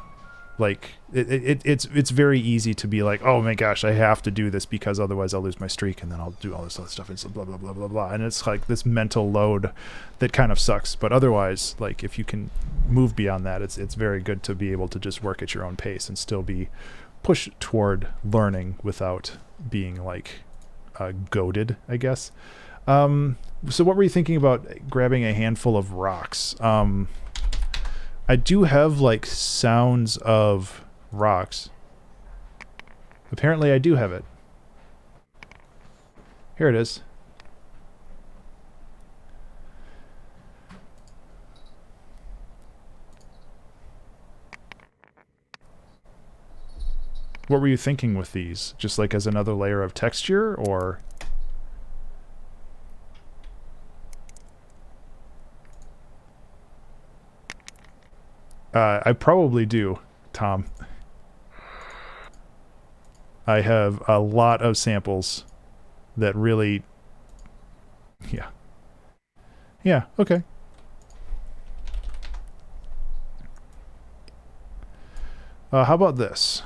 like it's very easy to be like, oh my gosh, I have to do this because otherwise I'll lose my streak and then I'll do all this other stuff and so blah blah blah blah blah, and it's like this mental load that kind of sucks. But otherwise, like if you can move beyond that, it's very good to be able to just work at your own pace and still be push toward learning without being like goaded, I guess. So what were you thinking about grabbing a handful of rocks? I do have like sounds of rocks. Apparently I do have it. Here it is. What were you thinking with these? Just like as another layer of texture, or? I probably do, Tom. I have a lot of samples that really... Yeah. Yeah, okay. How about this?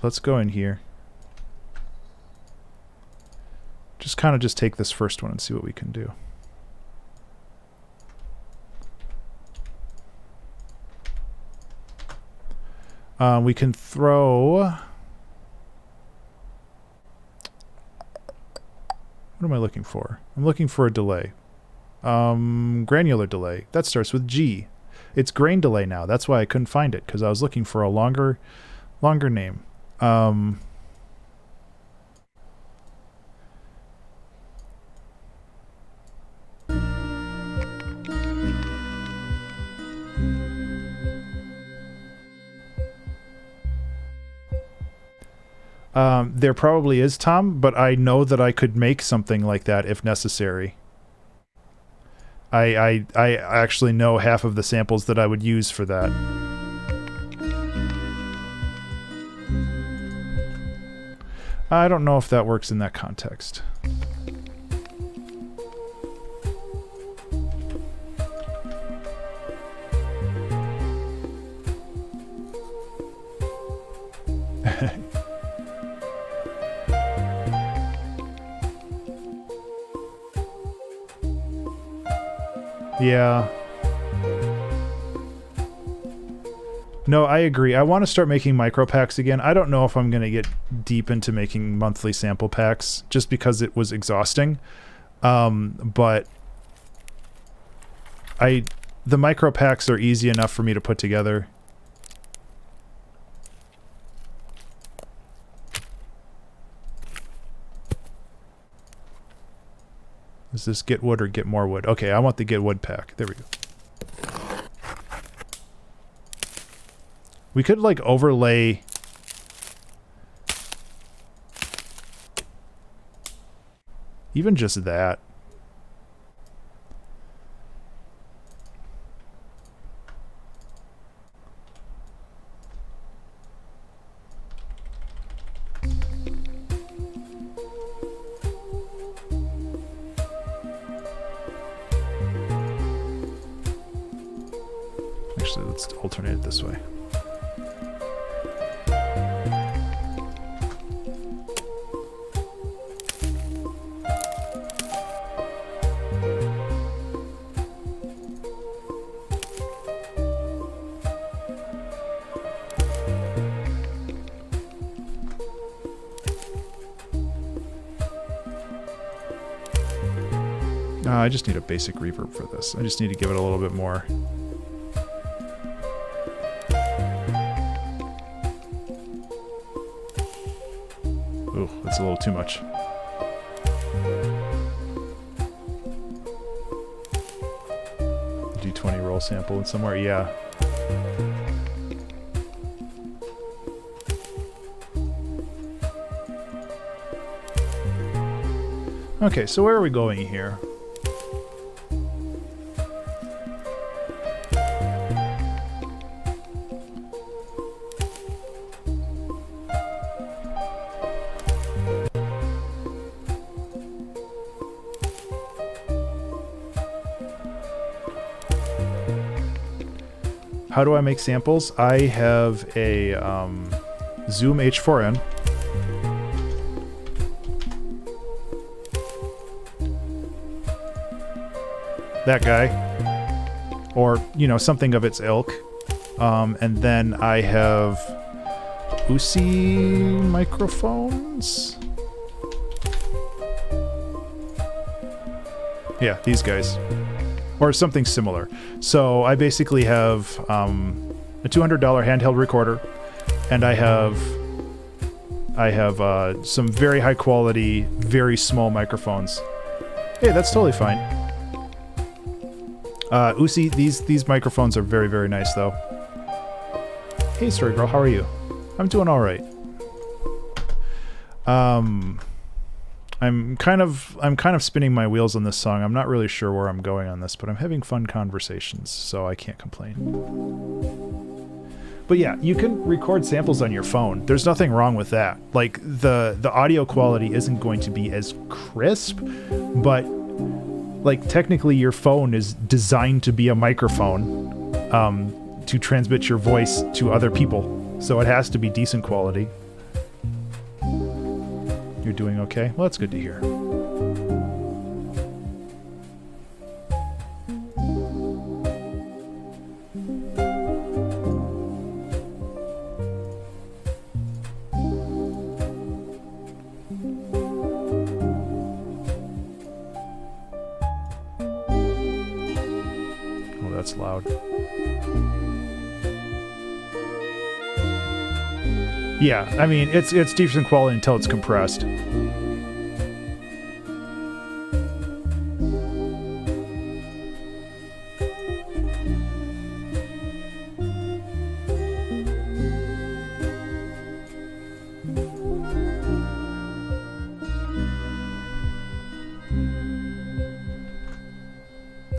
Let's go in here. Just kind of just take this first one and see what we can do. We can throw... What am I looking for? I'm looking for a delay. Granular delay. That starts with G. It's grain delay now. That's why I couldn't find it, because I was looking for a longer name. There probably is, Tom, but I know that I could make something like that if necessary. I actually know half of the samples that I would use for that. I don't know if that works in that context. Yeah. No, I agree. I want to start making micro packs again. I don't know if I'm going to get deep into making monthly sample packs just because it was exhausting. But the micro packs are easy enough for me to put together. Is this get wood or get more wood? Okay, I want the get wood pack. There we go. We could like overlay even just that. Actually, let's alternate it this way. I just need a basic reverb for this. I just need to give it a little bit more. Ooh, that's a little too much. D20 roll sample in somewhere, yeah. Okay, so where are we going here? How do I make samples? I have a Zoom H4n. That guy. Or, you know, something of its ilk. And then I have UC microphones. Yeah, these guys. Or something similar. So I basically have a $200 handheld recorder, and I have some very high quality, very small microphones. Hey, that's totally fine. Uzi, these microphones are very, very nice though. Hey, Story Girl, how are you? I'm doing all right. I'm kind of spinning my wheels on this song. I'm not really sure where I'm going on this, but I'm having fun conversations, so I can't complain. But yeah, you can record samples on your phone. There's nothing wrong with that. Like the audio quality isn't going to be as crisp, but like technically your phone is designed to be a microphone to transmit your voice to other people. So it has to be decent quality. You're doing okay? Well, that's good to hear. that's loud. Yeah, I mean, it's decent quality until it's compressed.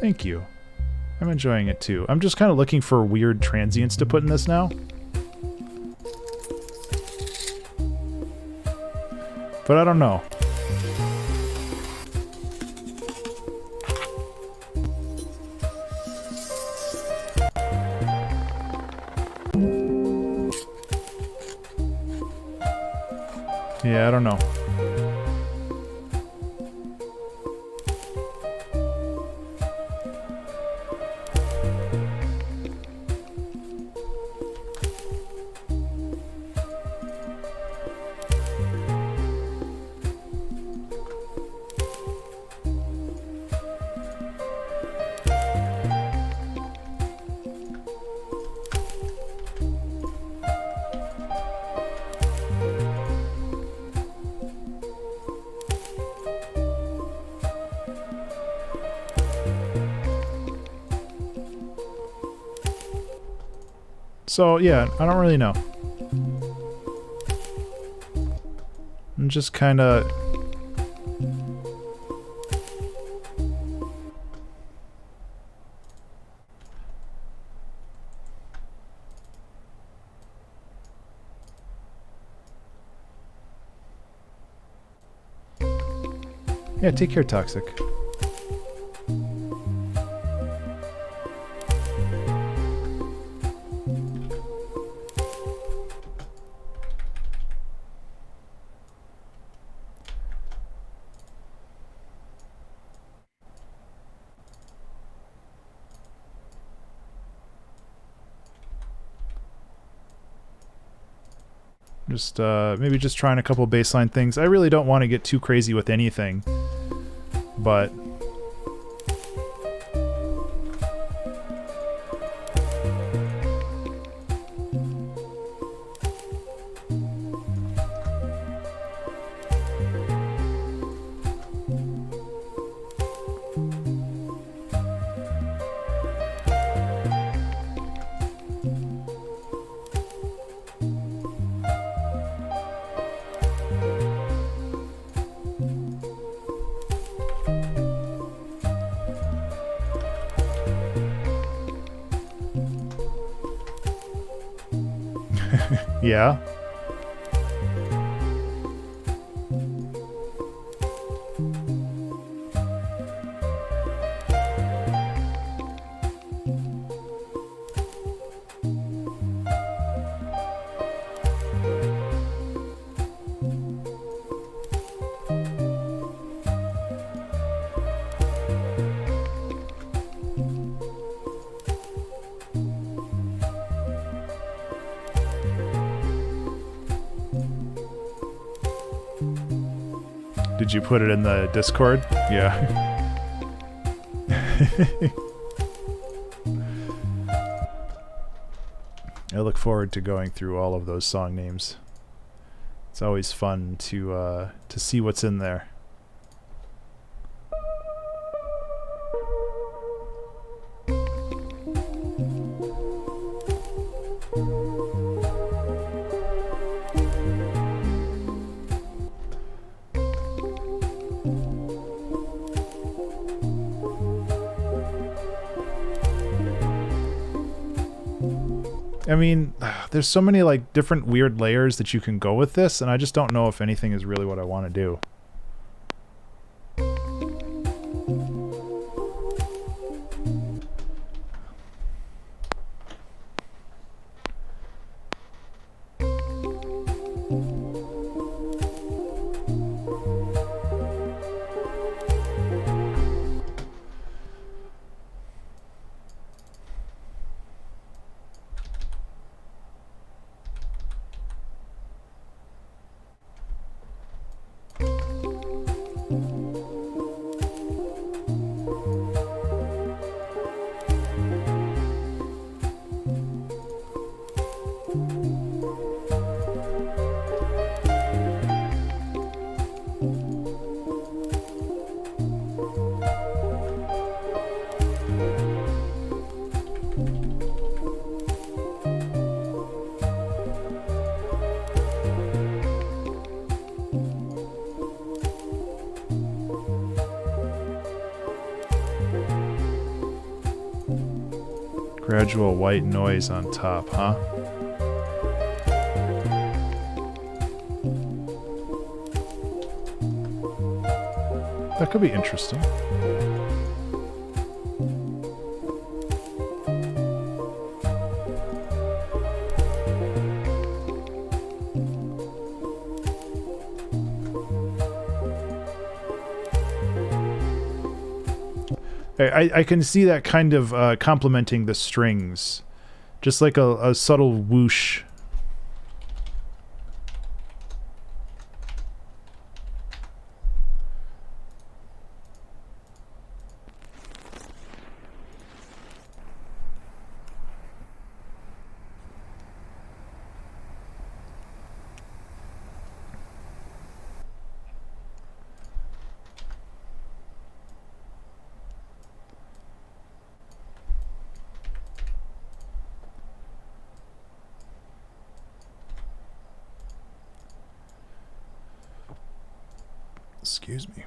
Thank you. I'm enjoying it too. I'm just kind of looking for weird transients to put in this now. But I don't know. Yeah, I don't know. So, yeah, I don't really know. I'm just kind of... Yeah, take care, Toxic. Just, maybe just trying a couple baseline things. I really don't want to get too crazy with anything, but... Yeah. Did you put it in the Discord? Yeah. I look forward to going through all of those song names. It's always fun to see what's in there. I mean, there's so many like different weird layers that you can go with this, and I just don't know if anything is really what I want to do. Gradual white noise on top, huh? That could be interesting. I can see that kind of complementing the strings. Just like a subtle whoosh. Excuse me.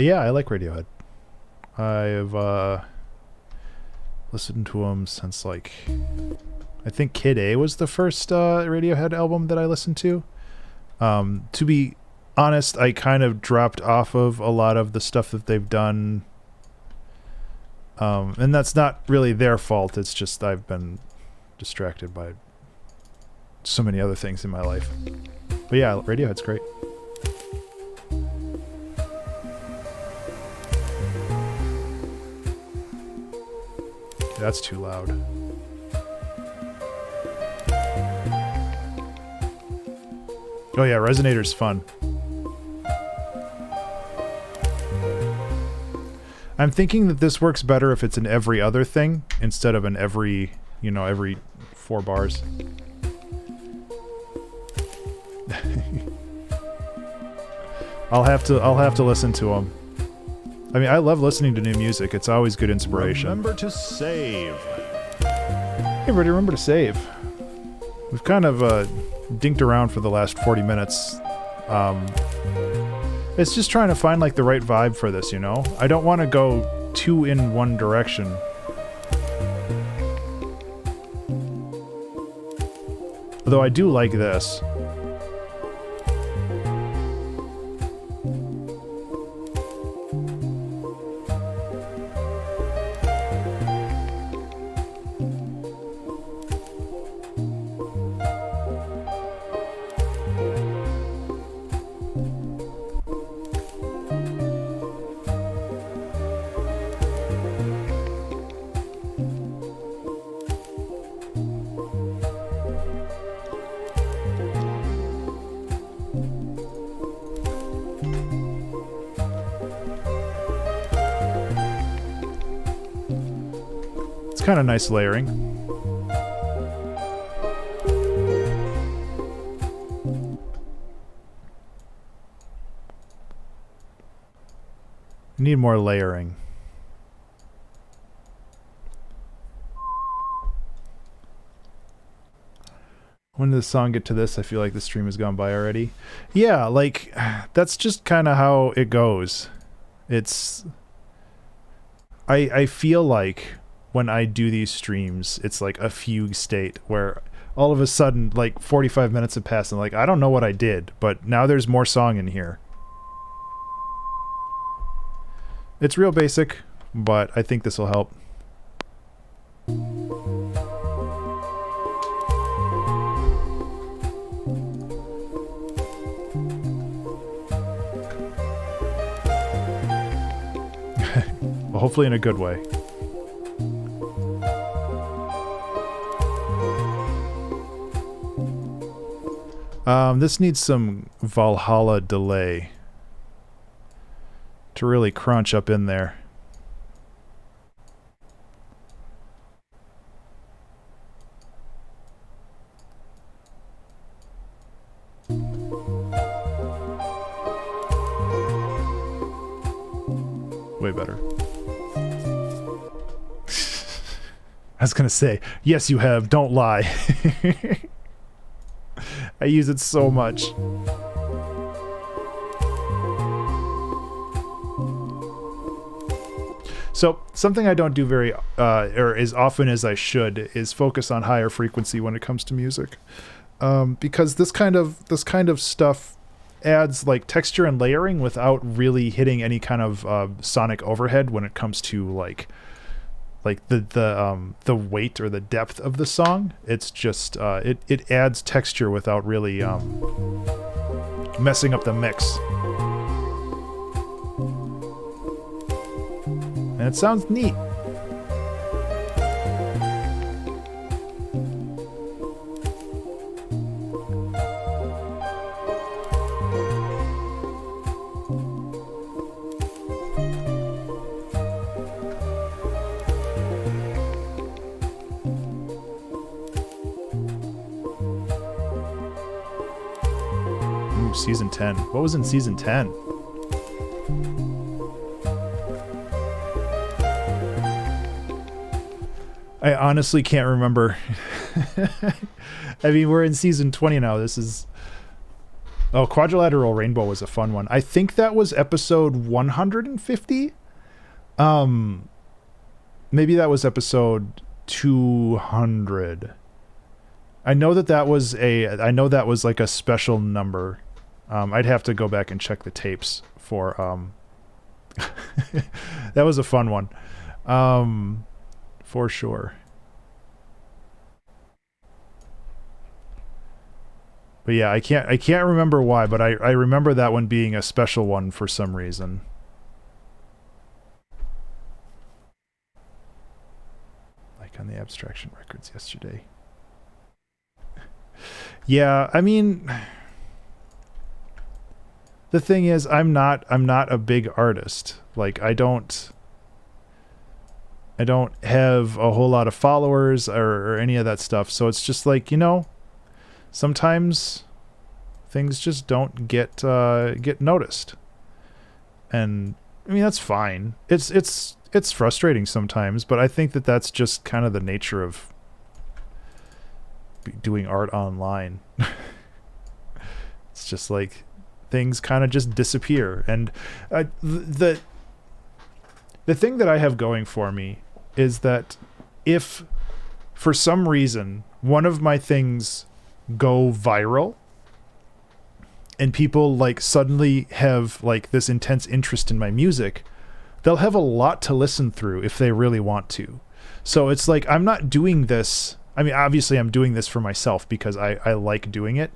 Yeah, I like Radiohead. I've listened to them since, like, I think Kid A was the first Radiohead album that I listened to. To be honest, I kind of dropped off of a lot of the stuff that they've done. And that's not really their fault. It's just I've been distracted by so many other things in my life. But yeah, Radiohead's great. Okay, that's too loud. Oh yeah, Resonator's fun. I'm thinking that this works better if it's an every other thing instead of an every, you know, every 4 bars. I'll have to listen to them. I mean, I love listening to new music. It's always good inspiration. Remember to save. Hey everybody, remember to save. We've kind of dinked around for the last 40 minutes. It's just trying to find like the right vibe for this, you know? I don't want to go too in one direction. Although I do like this. Kind of nice layering. Need more layering. When did the song get to this? I feel like the stream has gone by already. Yeah, like, that's just kind of how it goes. It's... I feel like when I do these streams, it's like a fugue state where all of a sudden, like, 45 minutes have passed and like, I don't know what I did, but now there's more song in here. It's real basic, but I think this will help. Well, hopefully in a good way. This needs some Valhalla delay to really crunch up in there. Way better. I was gonna say, yes, you have. Don't lie. I use it so much. So something I don't do very, or as often as I should, is focus on higher frequency when it comes to music, because this kind of stuff adds like texture and layering without really hitting any kind of sonic overhead when it comes to like the weight or the depth of the song. It's just it adds texture without really messing up the mix. And it sounds neat. Ooh, season 10. What was in season 10? I honestly can't remember. I mean, we're in season 20 now. This is... Oh, Quadrilateral Rainbow was a fun one. I think that was episode 150? Maybe that was episode 200. I know that was like a special number. I'd have to go back and check the tapes for... That was a fun one. For sure. But yeah, I can't remember why, but I remember that one being a special one for some reason. Like on the Abstraction records yesterday. Yeah, I mean, the thing is, I'm not a big artist. Like I don't have a whole lot of followers or any of that stuff. So it's just like, sometimes things just don't get noticed. And I mean, that's fine. It's frustrating sometimes, but I think that that's just kind of the nature of doing art online. It's just like things kind of just disappear. And the thing that I have going for me is that if for some reason one of my things go viral and people like suddenly have like this intense interest in my music, they'll have a lot to listen through if they really want to. So it's like, I'm not doing this. I mean, obviously I'm doing this for myself because I like doing it,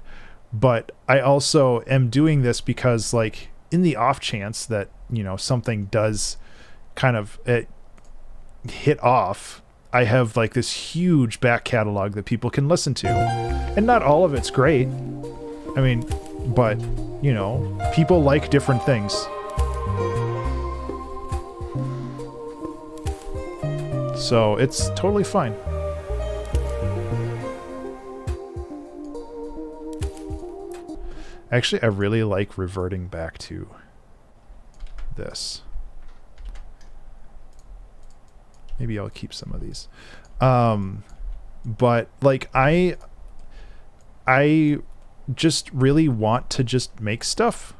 but I also am doing this because like in the off chance that, something does kind of hit off, I have like this huge back catalog that people can listen to, and not all of it's great. I mean, but people like different things. So it's totally fine. Actually, I really like reverting back to this. Maybe I'll keep some of these. But like I just really want to just make stuff.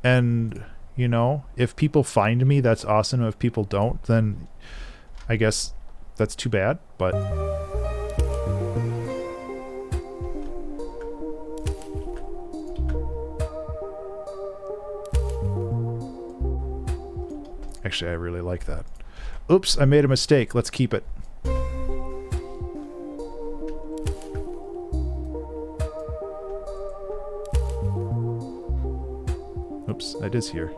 And, if people find me, that's awesome. If people don't, then I guess that's too bad, but actually, I really like that. Oops, I made a mistake. Let's keep it. Oops, that is here.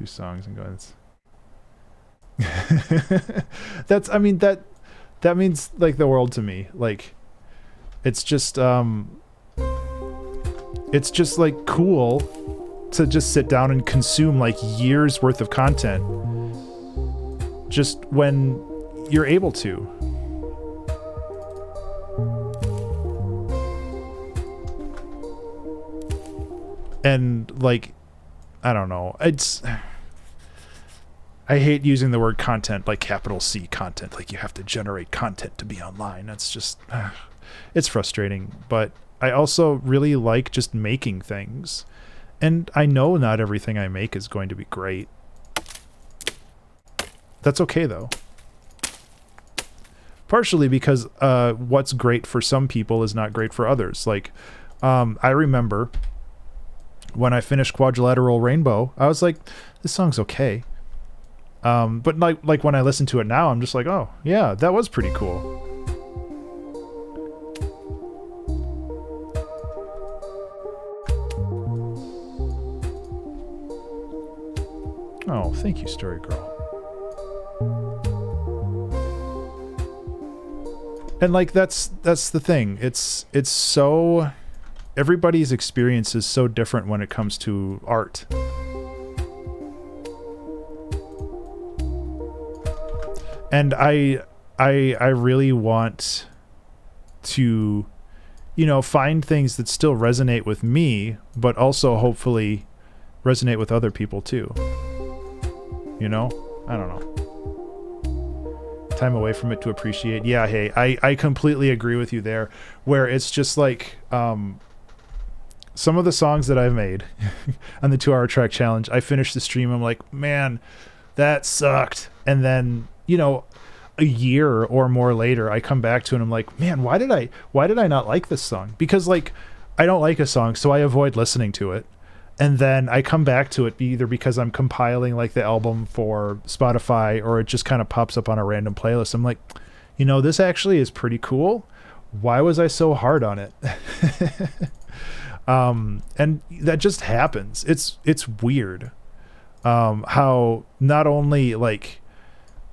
Do songs and guns. That's, I mean, that means like the world to me. Like, it's just like cool to just sit down and consume like years worth of content just when you're able to. And like, I don't know, I hate using the word content, like capital C content, like you have to generate content to be online. That's just, it's frustrating. But I also really like just making things. And I know not everything I make is going to be great. That's okay though. Partially because what's great for some people is not great for others. Like, I remember when I finished Quadrilateral Rainbow, I was like, this song's okay. But like when I listen to it now, I'm just like, oh yeah, that was pretty cool. Oh, thank you, Story Girl. And like that's the thing. It's so, everybody's experience is so different when it comes to art. And I really want to, you know, find things that still resonate with me, but also hopefully resonate with other people too. You know? I don't know. Time away from it to appreciate. Yeah, hey, I completely agree with you there, where it's just like some of the songs that I've made on the 2-hour track challenge, I finished the stream, I'm like, man, that sucked. And then, you know, a year or more later, I come back to it and I'm like, man, why did I not like this song? Because like, I don't like a song, so I avoid listening to it. And then I come back to it either because I'm compiling like the album for Spotify, or it just kind of pops up on a random playlist. I'm like, you know, this actually is pretty cool. Why was I so hard on it? And that just happens. It's weird. How not only like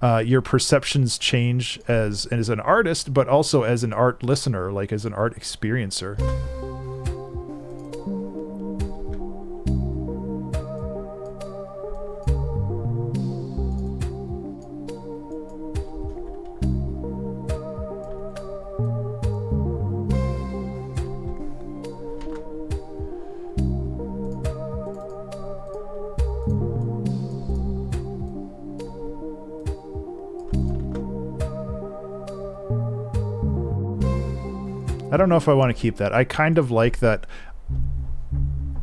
your perceptions change as an artist, but also as an art listener, like as an art experiencer. I don't know if I want to keep that. I kind of like that.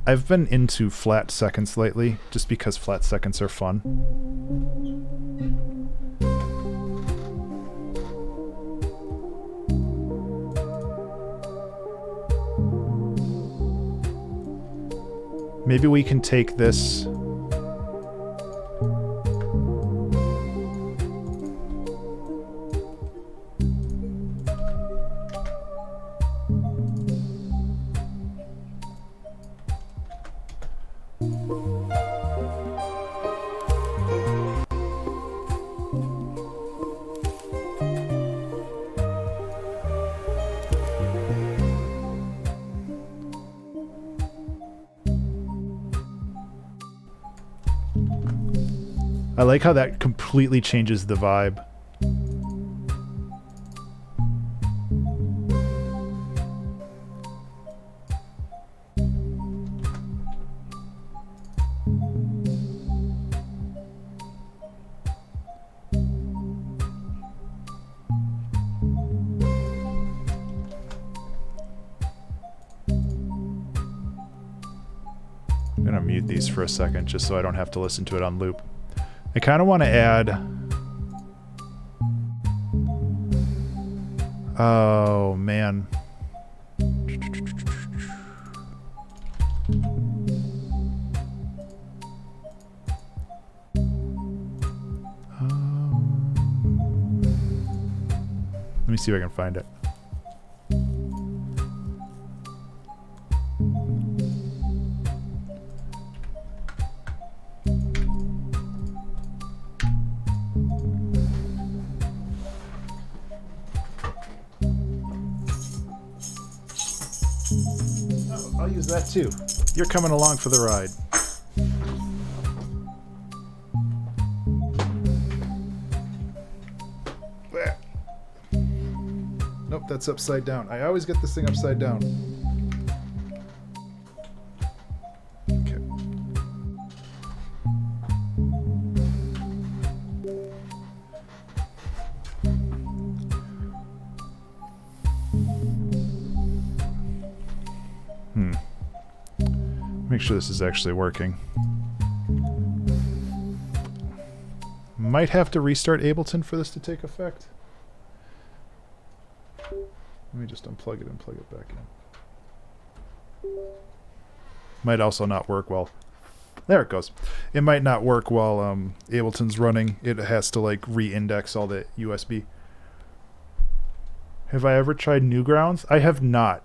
I've been into flat seconds lately, just because flat seconds are fun. Maybe we can take this. I like how that completely changes the vibe. I'm gonna mute these for a second just so I don't have to listen to it on loop. I kind of want to add... Oh, man. Let me see if I can find it. I'll use that too. You're coming along for the ride. it's upside down. I always get this thing upside down. Okay. Make sure this is actually working. Might have to restart Ableton for this to take effect. Let me just unplug it and plug it back in. Might also not work well. There it goes. It might not work while Ableton's running. It has to like re-index all the USB. Have I ever tried Newgrounds? I have not.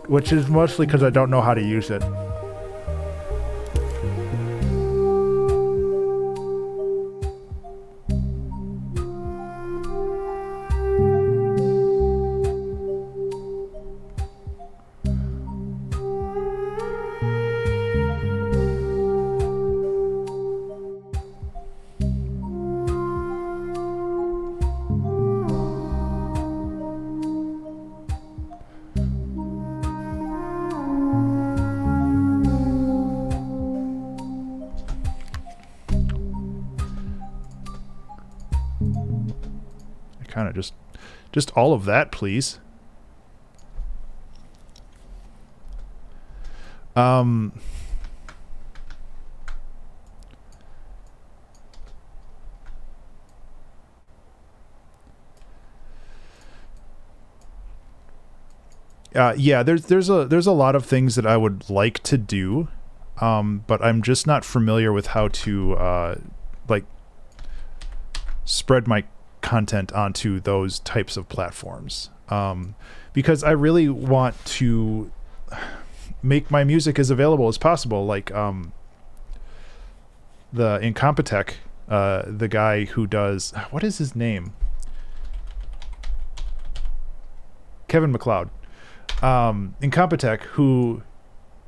Which is mostly because I don't know how to use it. Kind of just all of that, please. Yeah, there's a lot of things that I would like to do, but I'm just not familiar with how to like spread my content onto those types of platforms, because I really want to make my music as available as possible. Like the Incompetech, the guy who does, what is his name? Kevin MacLeod. Incompetech, who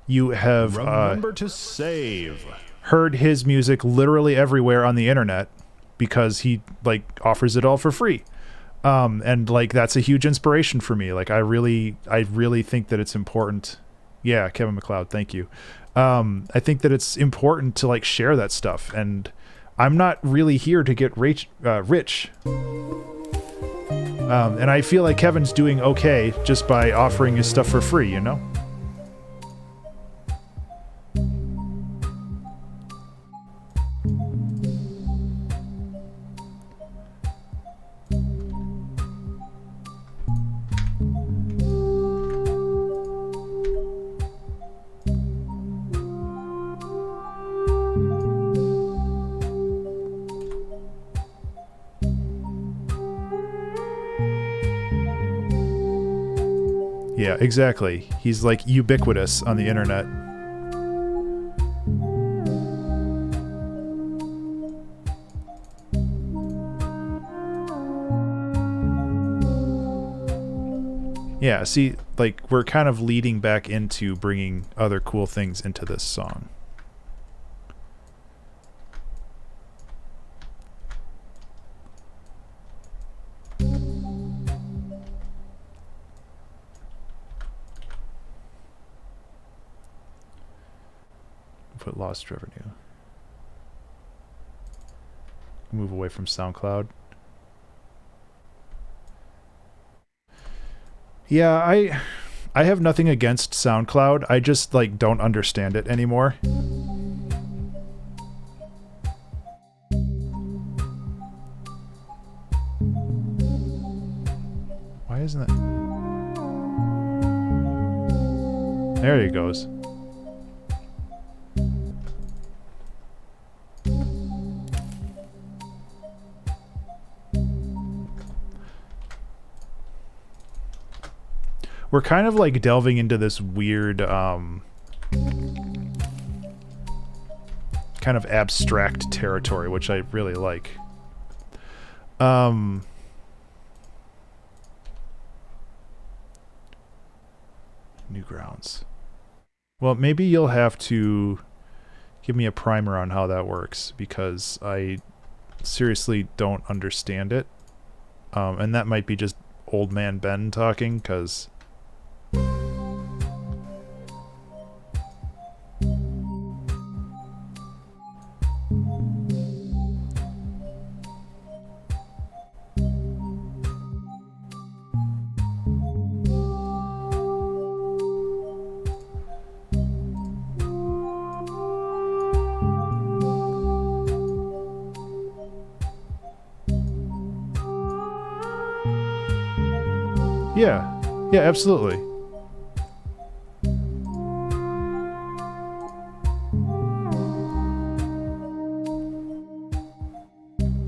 you have remember to save. Heard his music literally everywhere on the internet, because he like offers it all for free. And like that's a huge inspiration for me. Like I really think that it's important. Yeah, Kevin MacLeod, thank you. I think that it's important to like share that stuff, and I'm not really here to get rich. And I feel like Kevin's doing okay just by offering his stuff for free, you know? Yeah, exactly. He's like ubiquitous on the internet. Yeah, see, like we're kind of leading back into bringing other cool things into this song. Put lost revenue. Move away from SoundCloud. Yeah, I have nothing against SoundCloud. I just like don't understand it anymore. Why isn't it? There he goes. We're kind of like delving into this weird kind of abstract territory, which I really like. Newgrounds. Well, maybe you'll have to give me a primer on how that works, because I seriously don't understand it. And that might be just old man Ben talking, because yeah, absolutely.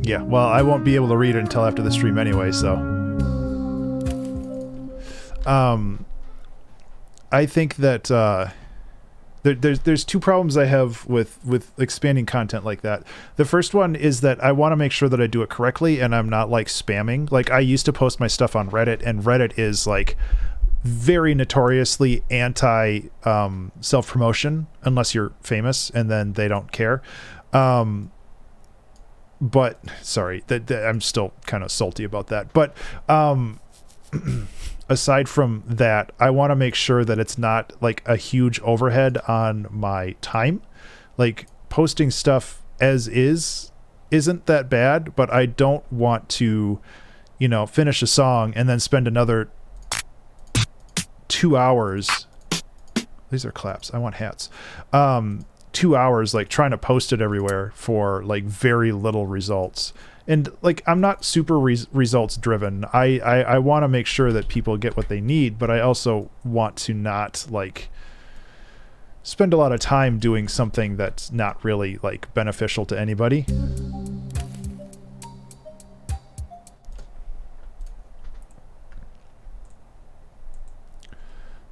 Yeah, well, I won't be able to read it until after the stream anyway, so. I think that there's two problems I have with expanding content like that. The first one is that I want to make sure that I do it correctly and I'm not like spamming. Like I used to post my stuff on Reddit, and Reddit is like very notoriously anti self-promotion unless you're famous, and then they don't care. But sorry, that I'm still kind of salty about that. But aside from that, I want to make sure that it's not like a huge overhead on my time. Like posting stuff as is isn't that bad, but I don't want to, you know, finish a song and then spend another 2 hours. These are claps. I want hats. 2 hours like trying to post it everywhere for like very little results. And like I'm not super results driven. I want to make sure that people get what they need, but I also want to not like spend a lot of time doing something that's not really like beneficial to anybody.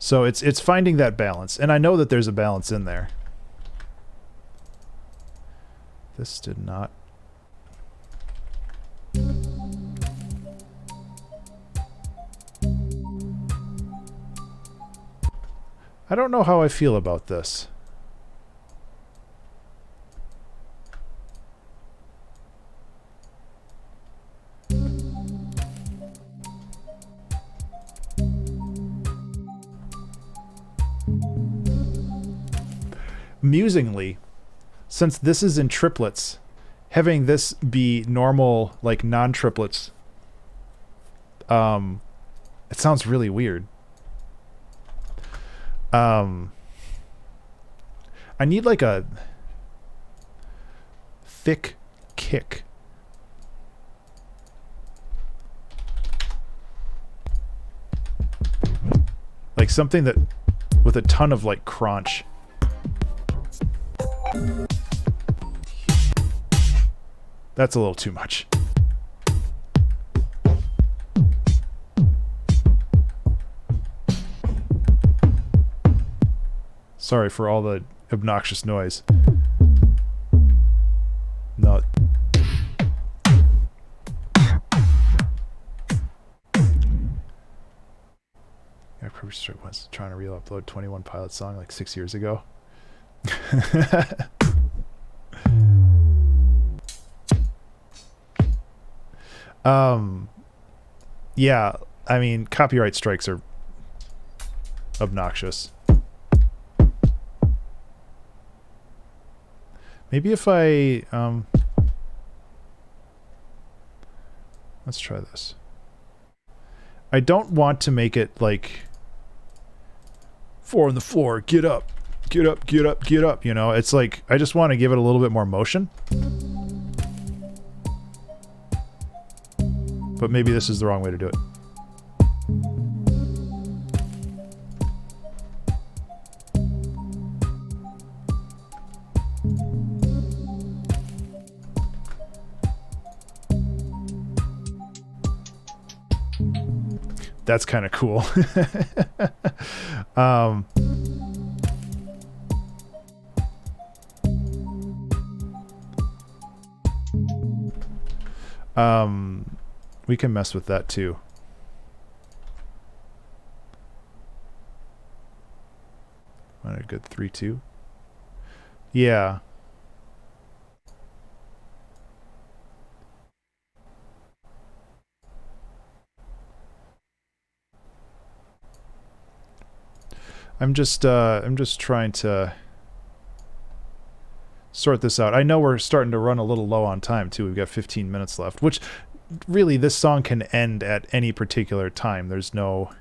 So it's finding that balance, and I know that there's a balance in there. This did not. I don't know how I feel about this. Amusingly, since this is in triplets, having this be normal, like non-triplets, it sounds really weird. I need like a thick kick. Like something that with a ton of like crunch. That's a little too much. Sorry for all the obnoxious noise. No. I was trying to re-upload 21 Pilots song like 6 years ago. Yeah, I mean, copyright strikes are obnoxious. Maybe if I, let's try this. I don't want to make it like 4 on the floor, get up, get up, get up, get up, you know? It's like, I just want to give it a little bit more motion. But maybe this is the wrong way to do it. That's kind of cool. We can mess with that too. Want a good 3-2? Yeah. I'm just trying to sort this out. I know we're starting to run a little low on time too. We've got 15 minutes left, which really this song can end at any particular time. There's no...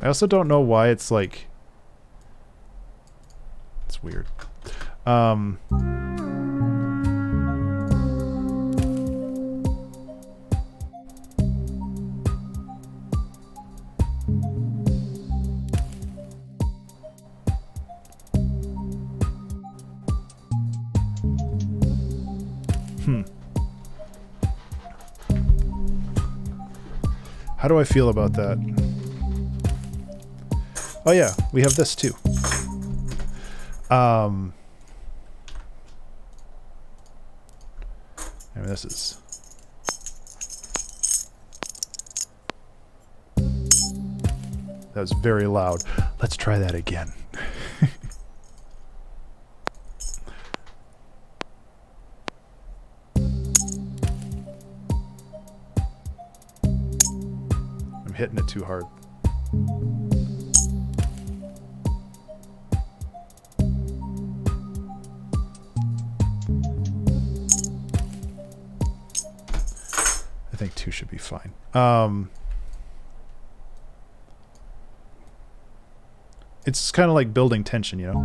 I also don't know why it's like... It's weird. How do I feel about that? Oh yeah, we have this too. I mean, this is... That was very loud. Let's try that again. I'm hitting it too hard. I think 2 should be fine. It's kind of like building tension, you know?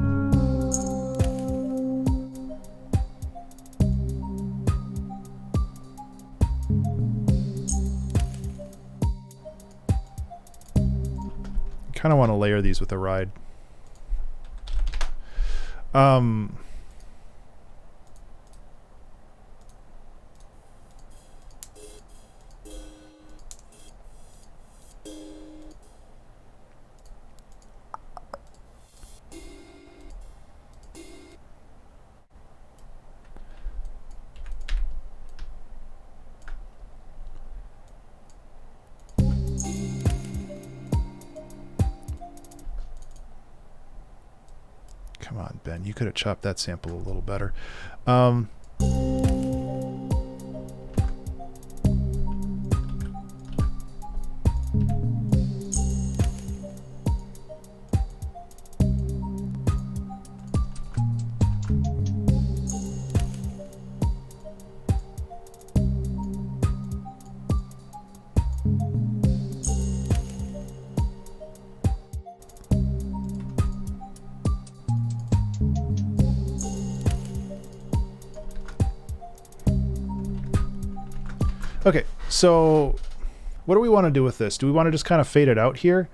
Kind of want to layer these with a ride. Come on, Ben. You could have chopped that sample a little better. Okay, so what do we want to do with this? Do we want to just kind of fade it out here?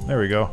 There we go.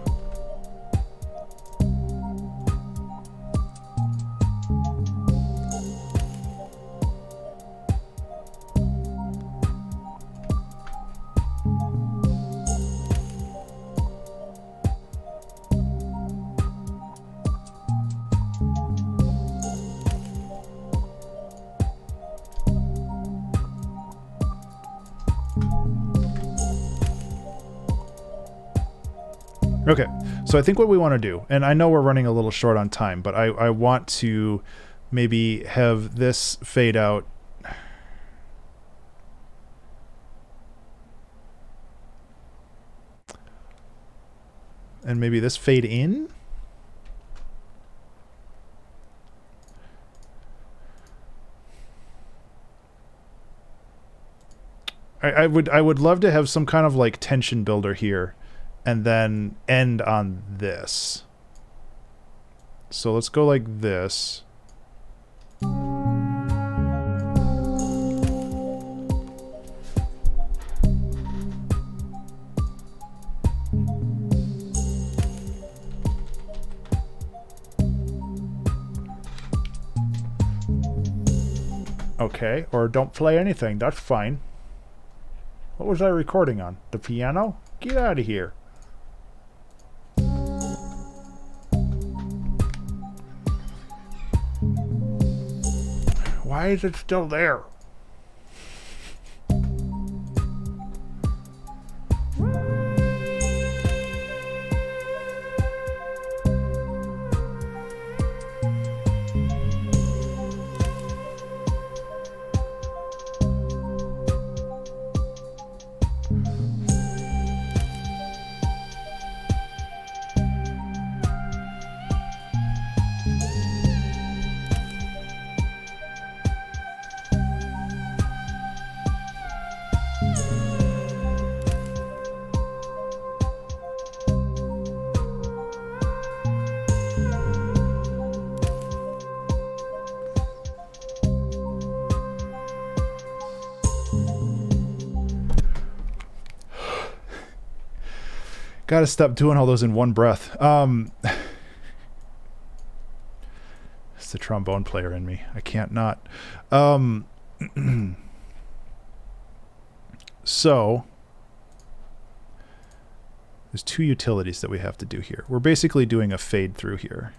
Okay, so I think what we want to do, and I know we're running a little short on time, but I want to maybe have this fade out. And maybe this fade in? I would love to have some kind of like tension builder here and then end on this. So let's go like this. Okay, or don't play anything. That's fine. What was I recording on? The piano? Get out of here. Why is it still there? Gotta stop doing all those in one breath. It's the trombone player in me. I can't not. So there's two utilities that we have to do here. We're basically doing a fade through here.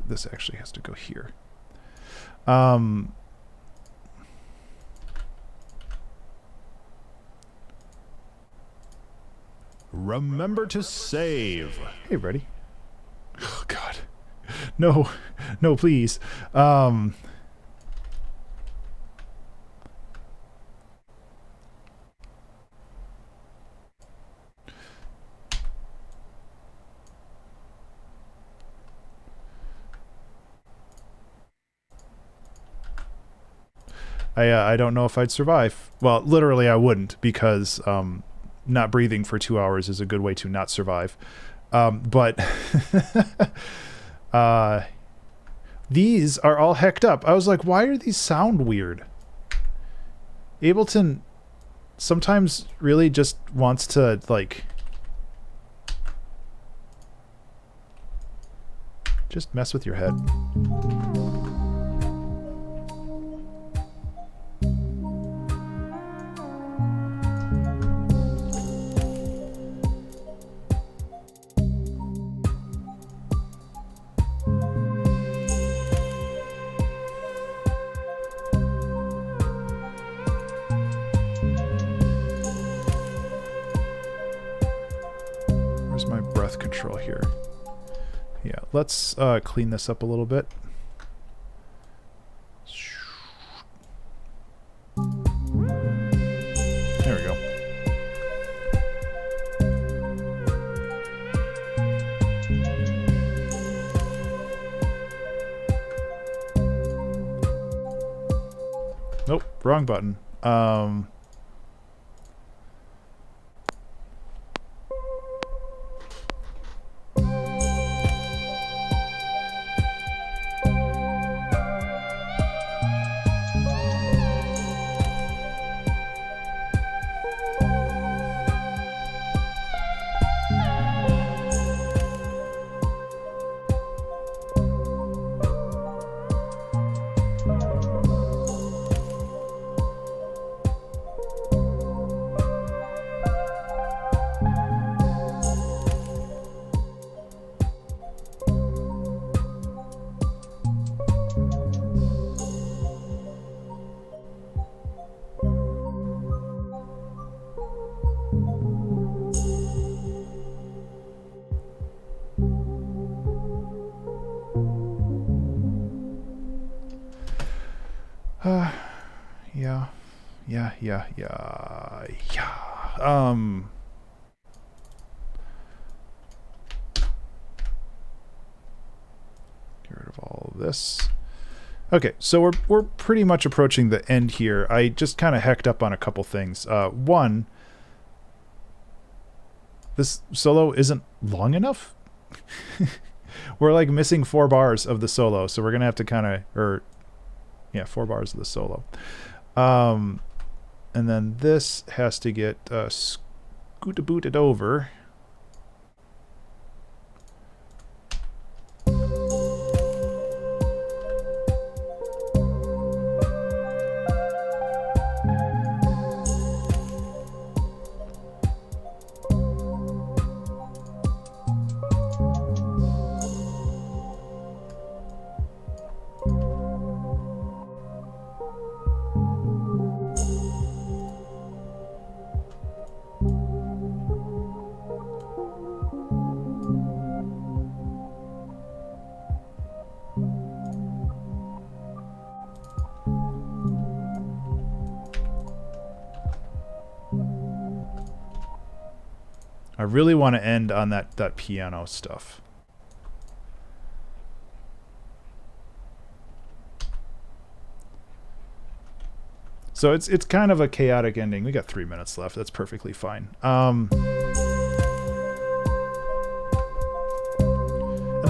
This actually has to go here. Remember to save. Hey, ready? Oh, God. No. No, please. I don't know if I'd survive. Well, literally I wouldn't, because not breathing for 2 hours is a good way to not survive. But these are all hecked up. I was like, why are these sound weird? Ableton sometimes really just wants to, like, just mess with your head. Control here. Yeah, let's clean this up a little bit. There we go. Nope, wrong button. Yeah. this. Okay, so we're pretty much approaching the end here. I just kind of hecked up on a couple things. One, this solo isn't long enough. We're like missing 4 bars of the solo, so we're gonna have to kind of, 4 bars of the solo. And then this has to get booted over. I really want to end on that piano stuff. So it's kind of a chaotic ending. We got 3 minutes left. That's perfectly fine. And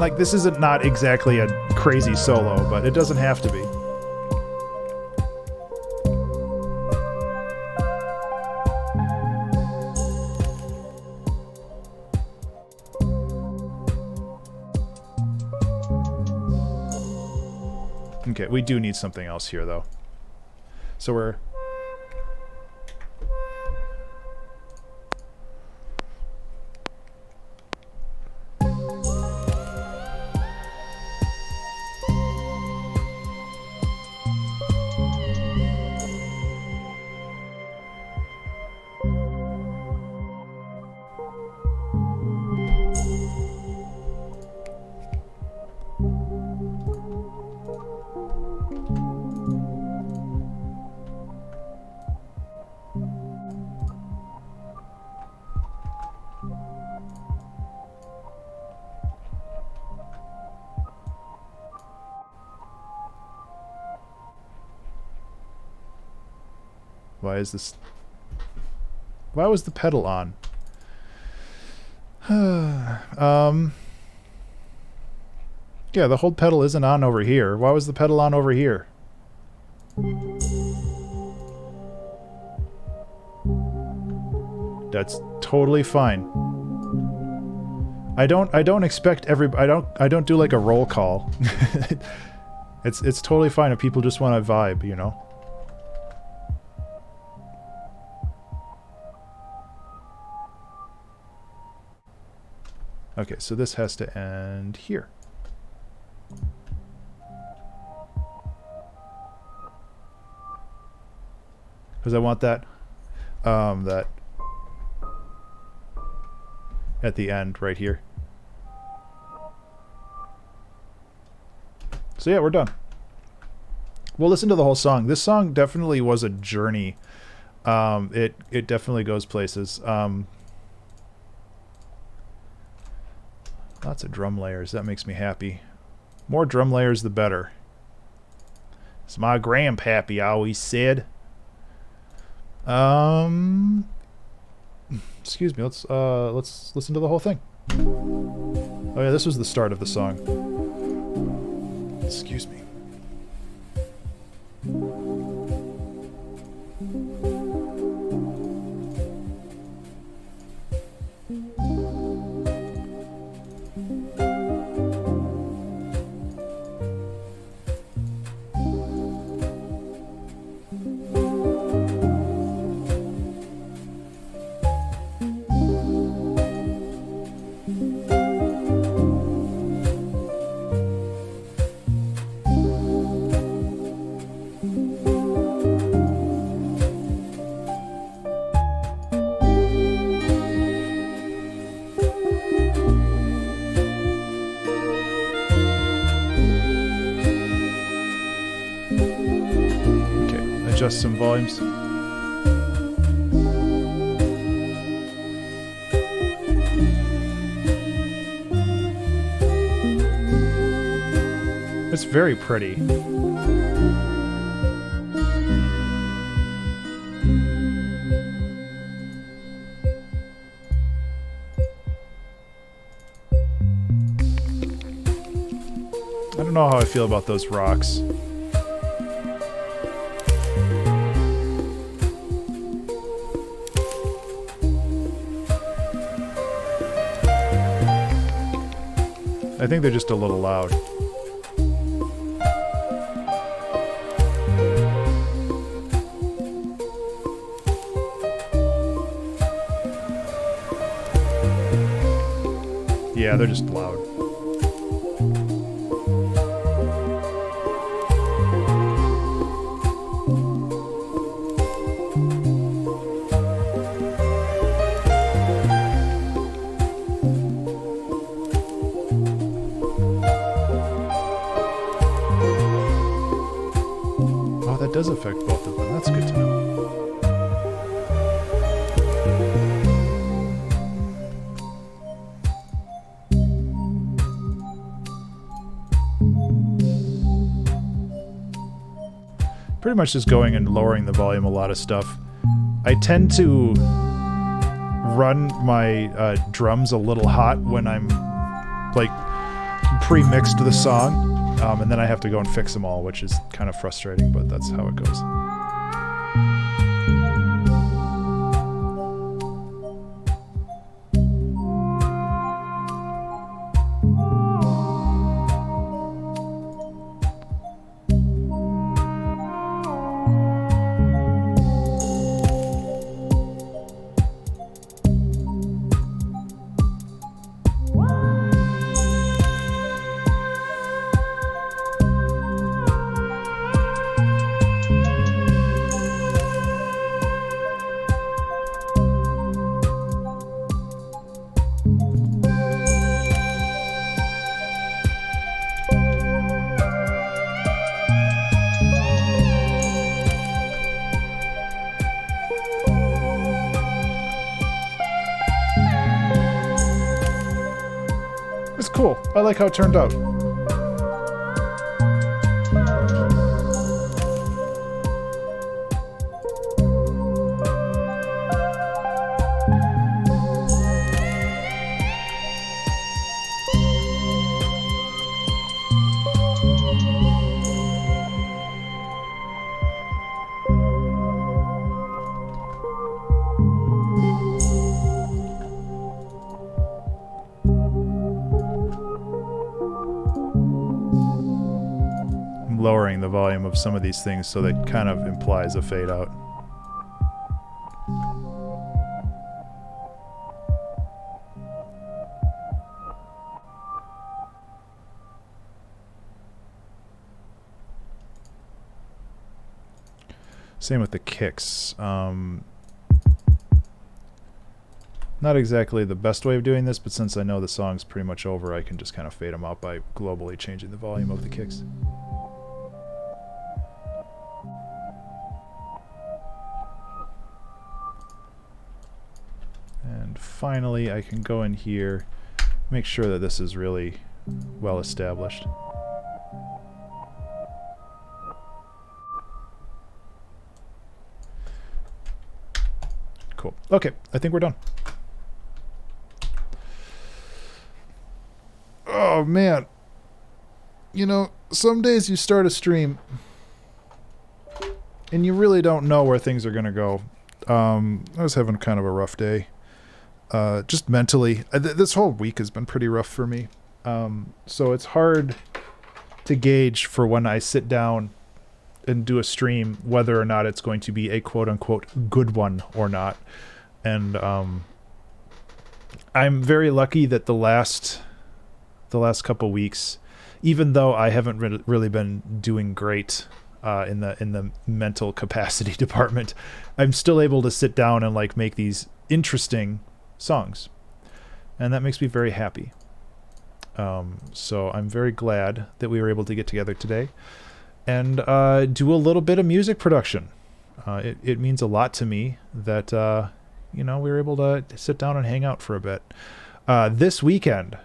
like, this isn't not exactly a crazy solo, but it doesn't have to be. Okay, we do need something else here, though. So we're... Why is this... Why was the pedal on? Yeah, the hold pedal isn't on over here. Why was the pedal on over here? That's totally fine. I don't expect I don't do like a roll call. It's totally fine if people just want to vibe, you know? Okay, so this has to end here. Because I want that, that at the end right here. So yeah, we're done. We'll listen to the whole song. This song definitely was a journey. It definitely goes places. Lots of drum layers. That makes me happy. More drum layers, the better. It's my grandpappy always said. Excuse me. Let's listen to the whole thing. Oh yeah, this was the start of the song. Excuse me. Adjust some volumes. It's very pretty. I don't know how I feel about those rocks. I think they're just a little loud. Yeah, they're just loud. Oh, that does affect both of them. That's good to know. Pretty much just going and lowering the volume a lot of stuff. I tend to run my drums a little hot when I'm like pre-mixed the song, and then I have to go and fix them all, which is kind of frustrating, but that's how it goes. It's cool. I like how it turned out. Lowering the volume of some of these things so that kind of implies a fade out. Same with the kicks. Not exactly the best way of doing this, but since I know the song's pretty much over, I can just kind of fade them out by globally changing the volume of the kicks. And finally, I can go in here, make sure that this is really well established. Cool. Okay, I think we're done. Oh, man. You know, some days you start a stream and you really don't know where things are going to go. I was having kind of a rough day. Just mentally. This whole week has been pretty rough for me. So it's hard to gauge for when I sit down and do a stream whether or not it's going to be a quote-unquote good one or not. And I'm very lucky that the last couple weeks, even though I haven't really been doing great in the mental capacity department, I'm still able to sit down and like make these interesting songs, and that makes me very happy. So I'm very glad that we were able to get together today and do a little bit of music production. It means a lot to me that we were able to sit down and hang out for a bit. This weekend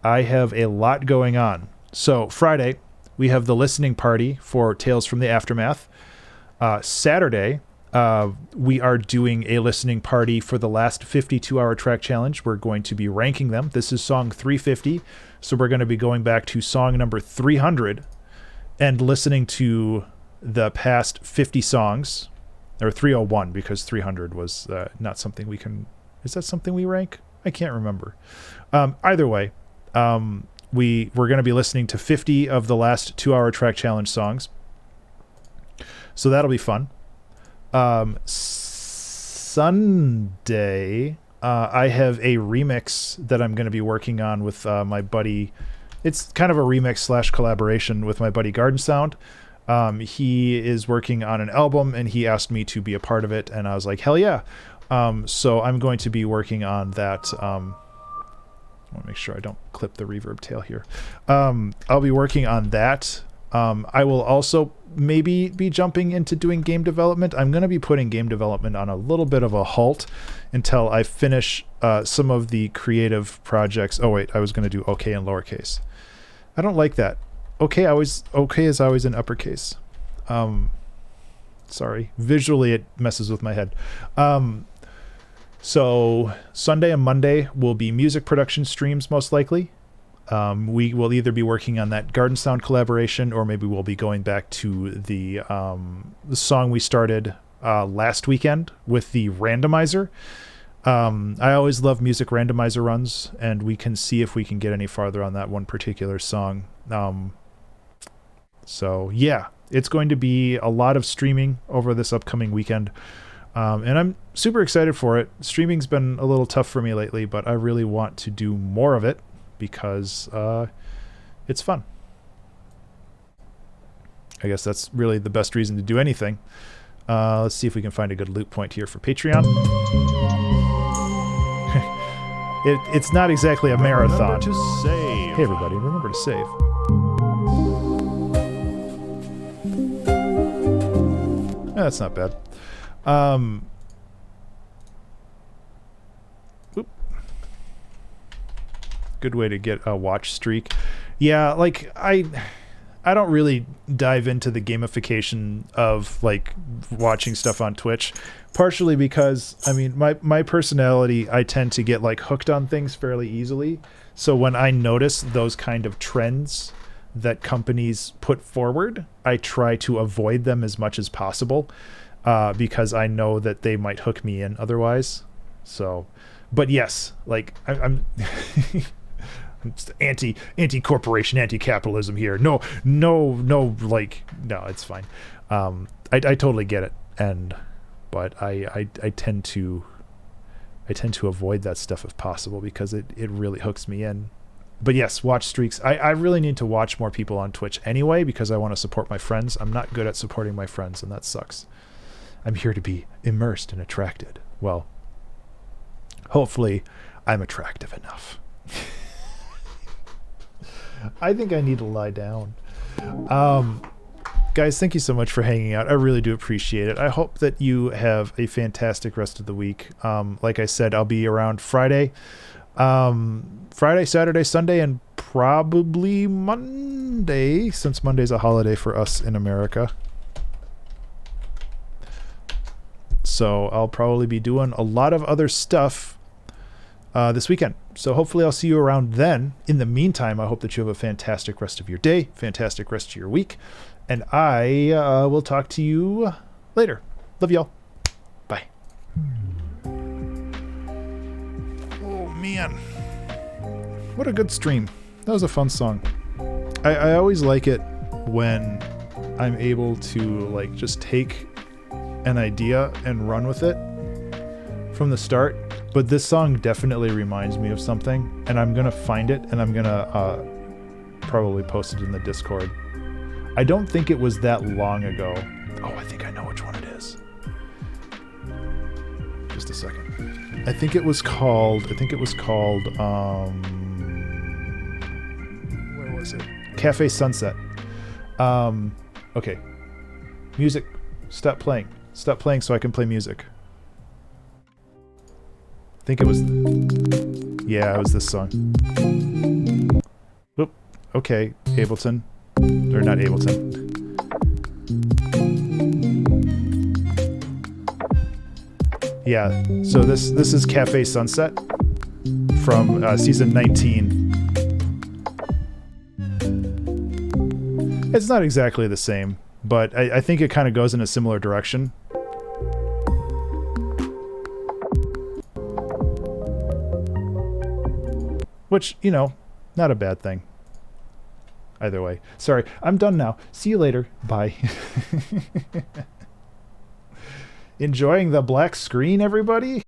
I have a lot going on. So Friday we have the listening party for Tales from the Aftermath. Saturday, we are doing a listening party for the last 52-hour track challenge. We're going to be ranking them. This is song 350, so we're going to be going back to song number 300 and listening to the past 50 songs, or 301, because 300 was not something we can... Is that something we rank? I can't remember. Either way, we're going to be listening to 50 of the last 2-hour track challenge songs. So that'll be fun. Sunday, I have a remix that I'm going to be working on with my buddy. It's kind of a remix / collaboration with my buddy Garden Sound. He is working on an album and he asked me to be a part of it, and I was like, hell yeah. So I'm going to be working on that. I want to make sure I don't clip the reverb tail here. I'll be working on that. I will also maybe be jumping into doing game development. I'm going to be putting game development on a little bit of a halt until I finish some of the creative projects. Oh wait, I was going to do okay in lowercase. I don't like that. Okay is always in uppercase. Sorry. Visually it messes with my head. So Sunday and Monday will be music production streams, most likely. We will either be working on that Garden Sound collaboration, or maybe we'll be going back to the song we started last weekend with the randomizer. I always love music randomizer runs, and we can see if we can get any farther on that one particular song. So yeah, it's going to be a lot of streaming over this upcoming weekend. And I'm super excited for it. Streaming's been a little tough for me lately, but I really want to do more of it because it's fun. I guess that's really the best reason to do anything. Let's see if we can find a good loop point here for Patreon. It's not exactly a marathon. Remember to save. Hey everybody, remember to save. That's not bad. Good way to get a watch streak. Yeah, like I don't really dive into the gamification of like watching stuff on Twitch, partially because I mean my personality, I tend to get like hooked on things fairly easily. So when I notice those kind of trends that companies put forward, I try to avoid them as much as possible. Because I know that they might hook me in otherwise. So, but yes, like I'm I'm just anti-corporation, anti-capitalism here. No, like, no, it's fine. I totally get it. But I tend to avoid that stuff if possible because it really hooks me in. But yes, watch streaks. I really need to watch more people on Twitch anyway because I want to support my friends. I'm not good at supporting my friends, and that sucks. I'm here to be immersed and attracted. Well, hopefully I'm attractive enough. I think I need to lie down. Guys, thank you so much for hanging out. I really do appreciate it. I hope that you have a fantastic rest of the week. Like I said, I'll be around Friday, Saturday, Sunday, and probably Monday, since Monday's a holiday for us in America. So I'll probably be doing a lot of other stuff this weekend. So hopefully I'll see you around then. In the meantime, I hope that you have a fantastic rest of your day, fantastic rest of your week, and I will talk to you later. Love y'all. Bye. Oh, man. What a good stream. That was a fun song. I always like it when I'm able to like just take an idea and run with it from the start, but this song definitely reminds me of something, and I'm gonna find it and I'm gonna probably post it in the Discord. I don't think it was that long ago. Oh, I think I know which one it is. Just a second. I think it was called where was it? Cafe Sunset. Okay. Music. Stop playing so I can play music. I think it was... Yeah, it was this song. Oop. Okay, Ableton. Or not Ableton. Yeah, so this is Cafe Sunset from season 19. It's not exactly the same, but I think it kind of goes in a similar direction. Which, you know, not a bad thing. Either way. Sorry, I'm done now. See you later. Bye. Enjoying the black screen, everybody?